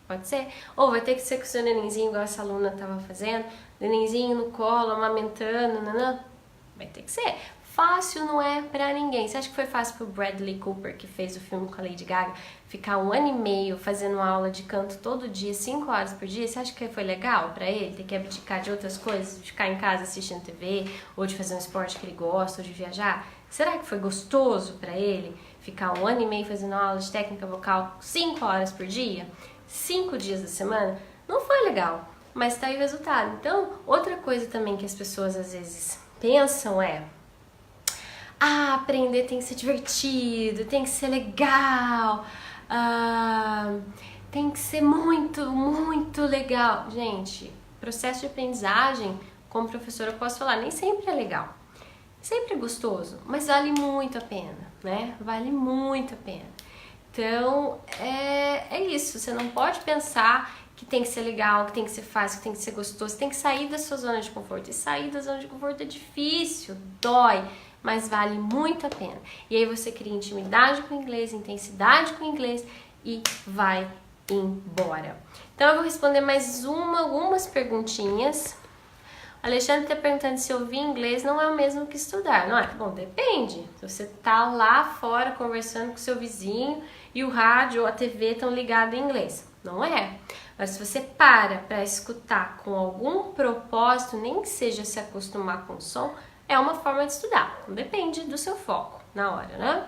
Pode ser. Ou vai ter que ser com o seu nenenzinho, igual essa aluna tava fazendo, nenenzinho no colo, amamentando, nanã. Vai ter que ser. Fácil não é pra ninguém. Você acha que foi fácil pro Bradley Cooper, que fez o filme com a Lady Gaga, ficar 1 ano e meio fazendo aula de canto todo dia, 5 horas por dia? Você acha que foi legal pra ele ter que abdicar de outras coisas, de ficar em casa assistindo TV, ou de fazer um esporte que ele gosta, ou de viajar? Será que foi gostoso pra ele ficar 1 ano e meio fazendo aula de técnica vocal 5 horas por dia? 5 dias da semana? Não foi legal, mas tá aí o resultado. Então, outra coisa também que as pessoas às vezes pensam é: ah, aprender tem que ser divertido, tem que ser legal, tem que ser muito, muito legal. Gente, processo de aprendizagem, como professora eu posso falar, nem sempre é legal. Sempre é gostoso, mas vale muito a pena, né? Vale muito a pena. Então, é isso. Você não pode pensar que tem que ser legal, que tem que ser fácil, que tem que ser gostoso. Tem que sair da sua zona de conforto. E sair da zona de conforto é difícil, dói, mas vale muito a pena. E aí você cria intimidade com o inglês, intensidade com o inglês e vai embora. Então eu vou responder mais algumas perguntinhas. O Alexandre está perguntando se ouvir inglês não é o mesmo que estudar, não é? Bom, depende. Se você tá lá fora conversando com seu vizinho e o rádio ou a TV estão ligados em inglês, não é? Mas se você para escutar com algum propósito, nem que seja se acostumar com o som, é uma forma de estudar. Então, depende do seu foco na hora, né?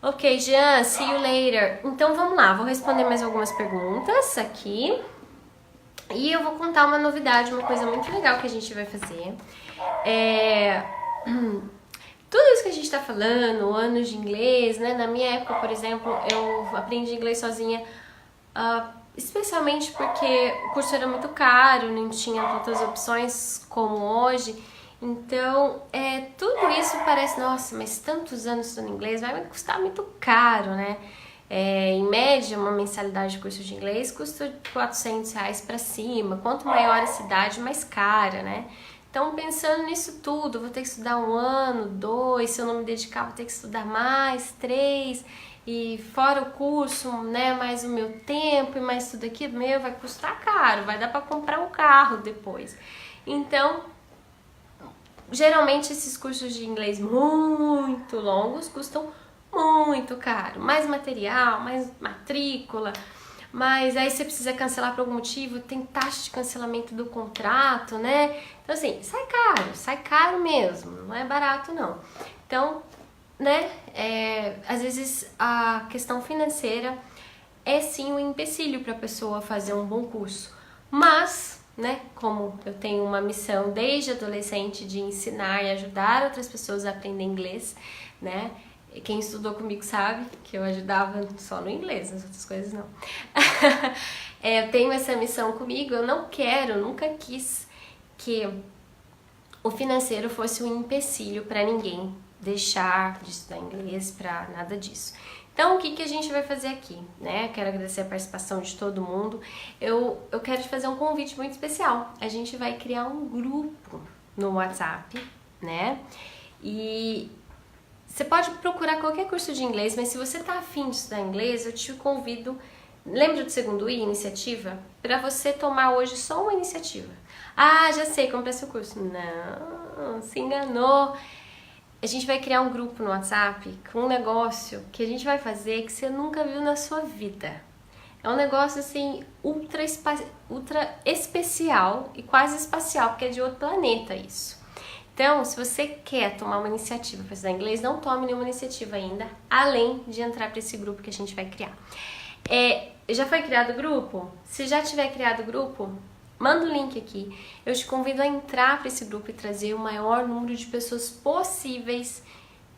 Ok, Jean, see you later. Então vamos lá, vou responder mais algumas perguntas aqui. E eu vou contar uma novidade, uma coisa muito legal que a gente vai fazer. Tudo isso que a gente tá falando, anos de inglês, né? Na minha época, por exemplo, eu aprendi inglês sozinha, especialmente porque o curso era muito caro, não tinha tantas opções como hoje. Então, tudo isso parece, nossa, mas tantos anos estudando inglês vai me custar muito caro, né? Em média, uma mensalidade de curso de inglês custa R$ 400 para cima. Quanto maior a cidade, mais cara, né? Então, pensando nisso tudo, vou ter que estudar 1 ano, 2, se eu não me dedicar, vou ter que estudar mais, 3, e fora o curso, né, mais o meu tempo e mais tudo aqui, vai custar caro, vai dar para comprar um carro depois. Então, geralmente esses cursos de inglês muito longos custam muito caro, mais material, mais matrícula, mas aí você precisa cancelar por algum motivo, tem taxa de cancelamento do contrato, né? Então assim, sai caro mesmo, não é barato não. Então, né, às vezes a questão financeira é sim um empecilho para a pessoa fazer um bom curso, mas, né, como eu tenho uma missão desde adolescente de ensinar e ajudar outras pessoas a aprender inglês, né? Quem estudou comigo sabe que eu ajudava só no inglês, nas outras coisas não. Eu tenho essa missão comigo, eu nunca quis que o financeiro fosse um empecilho para ninguém deixar de estudar inglês, para nada disso. Então, o que a gente vai fazer aqui, né? Quero agradecer a participação de todo mundo. Eu quero te fazer um convite muito especial. A gente vai criar um grupo no WhatsApp, né? E você pode procurar qualquer curso de inglês, mas se você tá afim de estudar inglês, eu te convido, lembra do segundo I, iniciativa? Para você tomar hoje só uma iniciativa. Ah, já sei, comprei seu curso. Não, se enganou. A gente vai criar um grupo no WhatsApp com um negócio que a gente vai fazer que você nunca viu na sua vida. É um negócio assim, ultra especial e quase espacial, porque é de outro planeta isso. Então, se você quer tomar uma iniciativa para estudar inglês, não tome nenhuma iniciativa ainda, além de entrar para esse grupo que a gente vai criar. Já foi criado o grupo? Se já tiver criado o grupo, manda o link aqui. Eu te convido a entrar para esse grupo e trazer o maior número de pessoas possíveis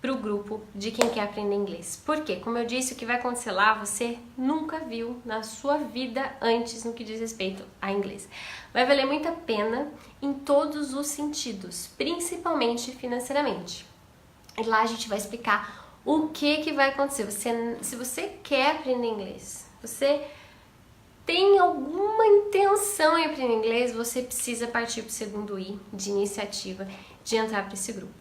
para o grupo de quem quer aprender inglês. Por quê? Como eu disse, o que vai acontecer lá você nunca viu na sua vida antes no que diz respeito a inglês. Vai valer muito a pena em todos os sentidos, principalmente financeiramente. E lá a gente vai explicar o que vai acontecer. Se você quer aprender inglês, você tem alguma intenção em aprender inglês, você precisa partir para o segundo I de iniciativa, de entrar para esse grupo.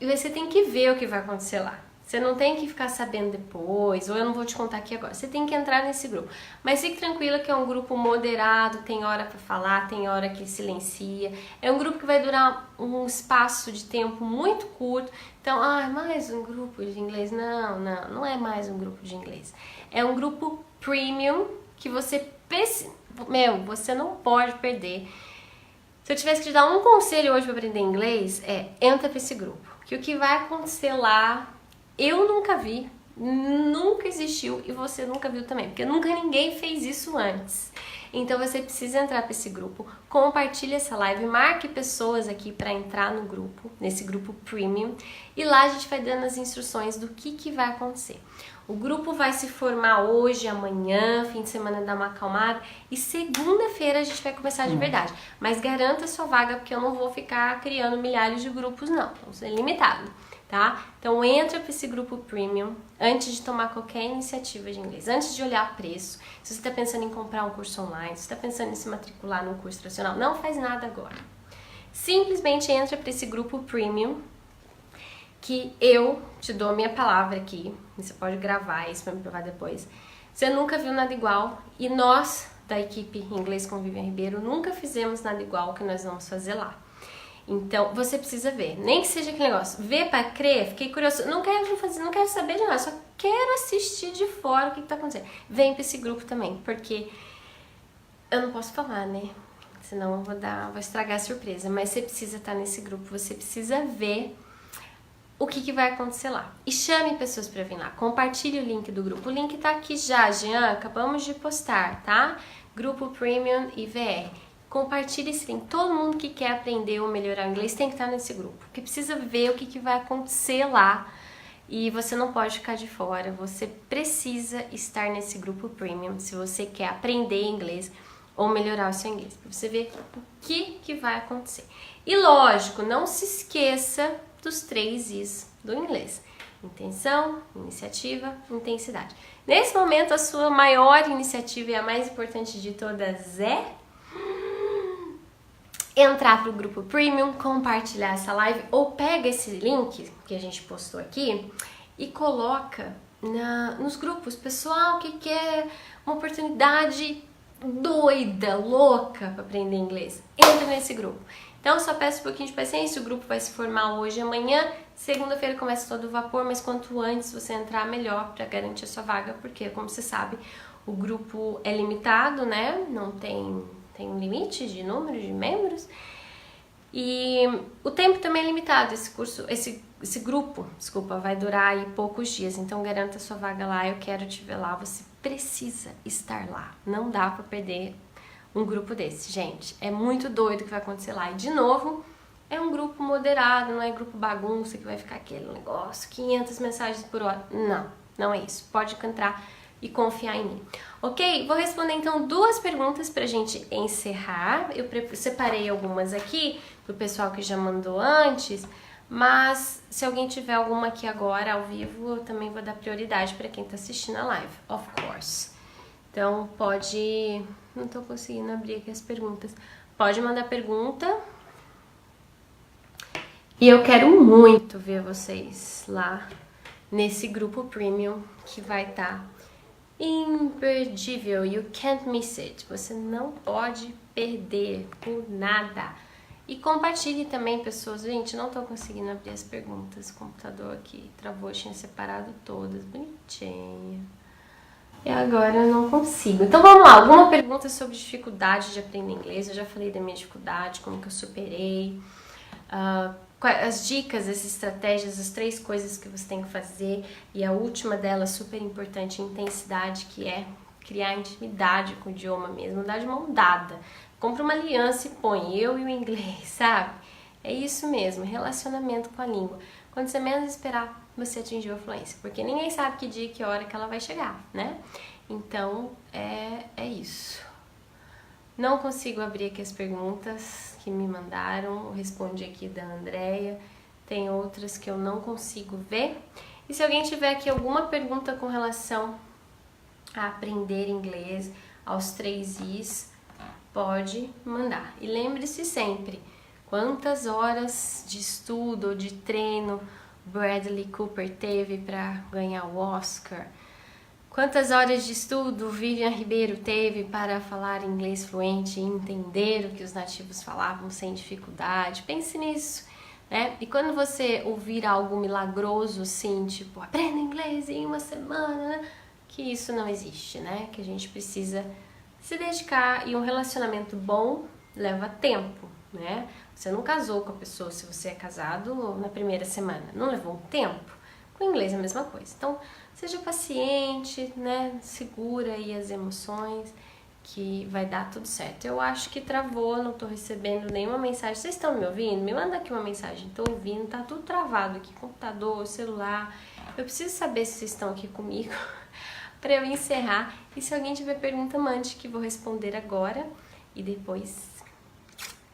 E você tem que ver o que vai acontecer lá. Você não tem que ficar sabendo depois, ou eu não vou te contar aqui agora. Você tem que entrar nesse grupo. Mas fique tranquila que é um grupo moderado, tem hora para falar, tem hora que silencia. É um grupo que vai durar um espaço de tempo muito curto. Então, mais um grupo de inglês. Não é mais um grupo de inglês. É um grupo premium que você não pode perder. Se eu tivesse que te dar um conselho hoje para aprender inglês, entra para esse grupo. Que o que vai acontecer lá, eu nunca vi, nunca existiu e você nunca viu também, porque nunca ninguém fez isso antes. Então você precisa entrar para esse grupo, compartilhe essa live, marque pessoas aqui para entrar no grupo, nesse grupo premium, e lá a gente vai dando as instruções do que vai acontecer. O grupo vai se formar hoje, amanhã, fim de semana dá uma acalmada, e segunda-feira a gente vai começar de verdade. Mas garanta sua vaga, porque eu não vou ficar criando milhares de grupos não, vamos ser limitado, tá? Então entra para esse grupo premium antes de tomar qualquer iniciativa de inglês, antes de olhar preço. Se você está pensando em comprar um curso online, se você está pensando em se matricular num curso tradicional, não faz nada agora. Simplesmente entra para esse grupo premium, que eu te dou a minha palavra aqui, você pode gravar isso para me provar depois. Você nunca viu nada igual e nós, da equipe Inglês com Vivian Ribeiro, nunca fizemos nada igual que nós vamos fazer lá. Então, você precisa ver, nem que seja aquele negócio, ver para crer, fiquei curioso, não quero saber de nada, só quero assistir de fora o que tá acontecendo. Vem para esse grupo também, porque eu não posso falar, né? Senão eu vou estragar a surpresa, mas você precisa estar nesse grupo, você precisa ver o que vai acontecer lá. E chame pessoas para vir lá. Compartilhe o link do grupo. O link tá aqui já, Jean. Acabamos de postar, tá? Grupo Premium IVR. Compartilhe esse link. Todo mundo que quer aprender ou melhorar o inglês tem que estar nesse grupo. Porque precisa ver o que vai acontecer lá. E você não pode ficar de fora. Você precisa estar nesse grupo Premium se você quer aprender inglês ou melhorar o seu inglês, para você ver o que vai acontecer. E lógico, não se esqueça dos 3 Is do inglês: intenção, iniciativa, intensidade. Nesse momento, a sua maior iniciativa e a mais importante de todas é entrar para o grupo Premium, compartilhar essa live, ou pega esse link que a gente postou aqui e coloca nos grupos. Pessoal que quer uma oportunidade doida, louca para aprender inglês, entra nesse grupo. Então só peço um pouquinho de paciência, o grupo vai se formar hoje e amanhã, segunda-feira começa todo o vapor, mas quanto antes você entrar, melhor, para garantir a sua vaga, porque como você sabe, o grupo é limitado, né? Não tem um limite de número de membros, e o tempo também é limitado. Esse curso, esse grupo, desculpa, vai durar aí poucos dias, então garanta a sua vaga lá. Eu quero te ver lá, você precisa estar lá, não dá pra perder um grupo desse, gente. É muito doido o que vai acontecer lá. E de novo, é um grupo moderado, não é grupo bagunça que vai ficar aquele negócio, 500 mensagens por hora. Não é isso. Pode entrar e confiar em mim. Ok? Vou responder então 2 perguntas pra gente encerrar. Eu separei algumas aqui pro pessoal que já mandou antes, mas se alguém tiver alguma aqui agora ao vivo, eu também vou dar prioridade para quem tá assistindo a live, of course. Então pode... Não tô conseguindo abrir aqui as perguntas. Pode mandar pergunta. E eu quero muito ver vocês lá nesse grupo Premium que vai estar imperdível. You can't miss it. Você não pode perder por nada. E compartilhe também, pessoas. Gente, não tô conseguindo abrir as perguntas. O computador aqui travou, tinha separado todas. Bonitinha. E agora eu não consigo. Então vamos lá. Alguma pergunta sobre dificuldade de aprender inglês? Eu já falei da minha dificuldade, como que eu superei. As dicas, as estratégias, as 3 coisas que você tem que fazer, e a última delas, super importante, intensidade, que é criar intimidade com o idioma mesmo, dar de mão dada. Compra uma aliança e põe eu e o inglês, sabe? É isso mesmo, relacionamento com a língua. Quando você menos esperar, você atingiu a fluência, porque ninguém sabe que dia e que hora que ela vai chegar, né? Então, é isso. Não consigo abrir aqui as perguntas que me mandaram, eu respondi aqui da Andrea, tem outras que eu não consigo ver. E se alguém tiver aqui alguma pergunta com relação a aprender inglês, aos 3 Is, pode mandar. E lembre-se sempre, quantas horas de estudo ou de treino Bradley Cooper teve para ganhar o Oscar? Quantas horas de estudo Vivian Ribeiro teve para falar inglês fluente e entender o que os nativos falavam sem dificuldade? Pense nisso, né? E quando você ouvir algo milagroso assim, tipo, aprenda inglês em uma semana, né? Que isso não existe, né? Que a gente precisa se dedicar, e um relacionamento bom leva tempo, né? Você não casou com a pessoa, se você é casado, na primeira semana. Não levou um tempo? Com o inglês é a mesma coisa. Então, seja paciente, né? Segura aí as emoções, que vai dar tudo certo. Eu acho que travou, não tô recebendo nenhuma mensagem. Vocês estão me ouvindo? Me manda aqui uma mensagem. Tô ouvindo, tá tudo travado aqui. Computador, celular. Eu preciso saber se vocês estão aqui comigo para eu encerrar. E se alguém tiver pergunta, mande, que vou responder agora. E depois...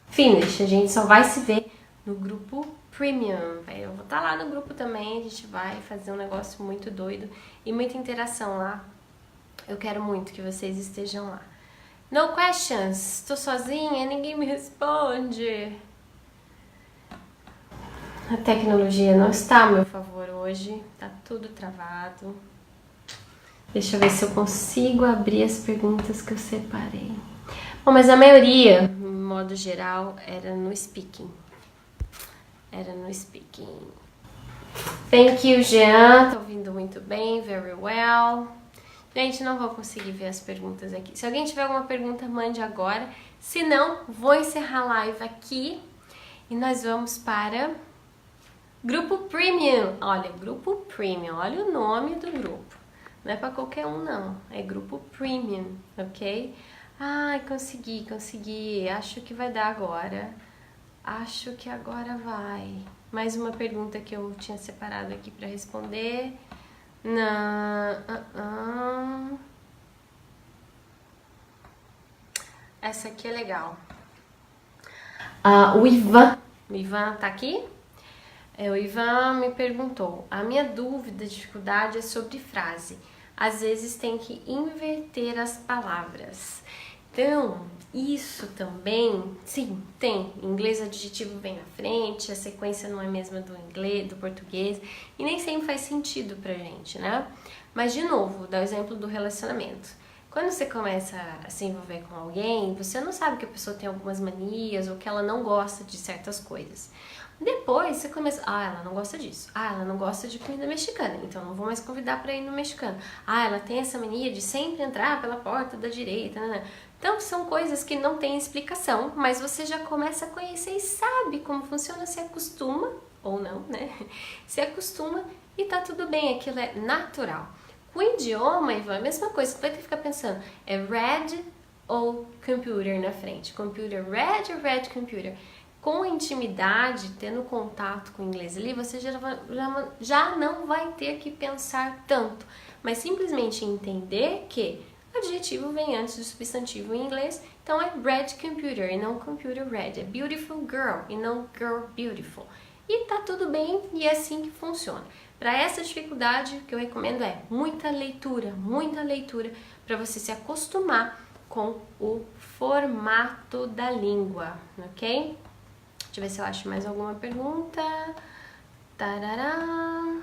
Finish. A gente só vai se ver no grupo Premium. Eu vou estar lá no grupo também, a gente vai fazer um negócio muito doido e muita interação lá. Eu quero muito que vocês estejam lá. No questions. Estou sozinha, ninguém me responde. A tecnologia não está a meu favor hoje, tá tudo travado. Deixa eu ver se eu consigo abrir as perguntas que eu separei. Bom, mas a maioria, de modo geral, era no speaking. Thank you, Jean. Tô ouvindo muito bem. Very well. Gente, não vou conseguir ver as perguntas aqui. Se alguém tiver alguma pergunta, mande agora. Se não, vou encerrar a live aqui. E nós vamos para... Grupo Premium. Olha, Grupo Premium. Olha o nome do grupo. Não é para qualquer um, não. É Grupo Premium, ok? Ai, consegui. Acho que vai dar agora. Acho que agora vai. Mais uma pergunta que eu tinha separado aqui para responder. Não. Essa aqui é legal. O Ivan tá aqui? O Ivan me perguntou: a minha dúvida, dificuldade é sobre frase. Às vezes tem que inverter as palavras. Então, isso também, sim, tem. Em inglês o adjetivo vem na frente, a sequência não é a mesma do inglês, do português, e nem sempre faz sentido pra gente, né? Mas, de novo, vou dar o exemplo do relacionamento. Quando você começa a se envolver com alguém, você não sabe que a pessoa tem algumas manias ou que ela não gosta de certas coisas. Depois você começa, ela não gosta disso. Ela não gosta de comida mexicana, então não vou mais convidar para ir no mexicano. Ela tem essa mania de sempre entrar pela porta da direita, né? Então são coisas que não têm explicação, mas você já começa a conhecer e sabe como funciona, se acostuma, ou não, né? Se acostuma e tá tudo bem, aquilo é natural. Com o idioma, Ivan, a mesma coisa, você vai ter que ficar pensando, é red ou computer na frente? Computer red ou red computer? Com a intimidade, tendo contato com o inglês ali, você já não vai ter que pensar tanto, mas simplesmente entender que o adjetivo vem antes do substantivo em inglês, então é red computer e não computer red, é beautiful girl e não girl beautiful. E tá tudo bem e é assim que funciona. Para essa dificuldade, o que eu recomendo é muita leitura para você se acostumar com o formato da língua, ok? Deixa eu ver se eu acho mais alguma pergunta. Tarará.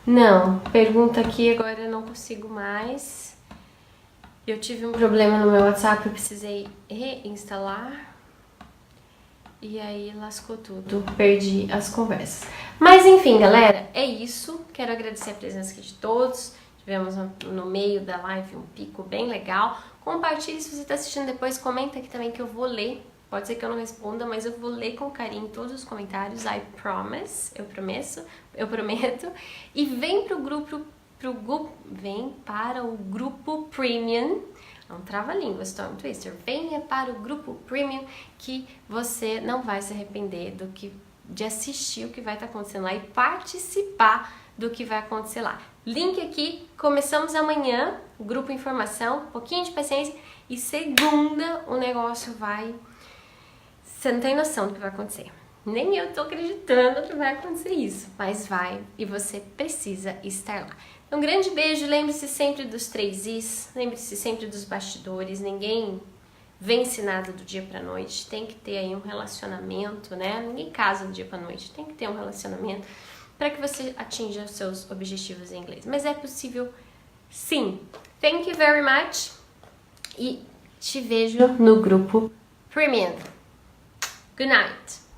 Não, pergunta aqui agora eu não consigo mais. Eu tive um problema no meu WhatsApp, eu precisei reinstalar. E aí lascou tudo, perdi as conversas. Mas enfim, galera, é isso. Quero agradecer a presença aqui de todos. Tivemos no meio da live um pico bem legal. Compartilhe se você está assistindo depois, comenta aqui também que eu vou ler. Pode ser que eu não responda, mas eu vou ler com carinho todos os comentários. I promise, eu prometo. E vem para o grupo Premium. Não trava-língua, Storm Twister. Venha para o grupo Premium que você não vai se arrepender de assistir o que vai estar acontecendo lá e participar do que vai acontecer lá. Link aqui, começamos amanhã, o grupo Informação, um pouquinho de paciência e segunda o negócio vai... Você não tem noção do que vai acontecer. Nem eu tô acreditando que vai acontecer isso, mas vai e você precisa estar lá. Um grande beijo, lembre-se sempre dos 3 Is, lembre-se sempre dos bastidores, ninguém vence nada do dia pra noite, tem que ter aí um relacionamento, né? Ninguém casa do dia pra noite, tem que ter um relacionamento para que você atinja os seus objetivos em inglês. Mas é possível sim. Thank you very much e te vejo no grupo Premium. Good night.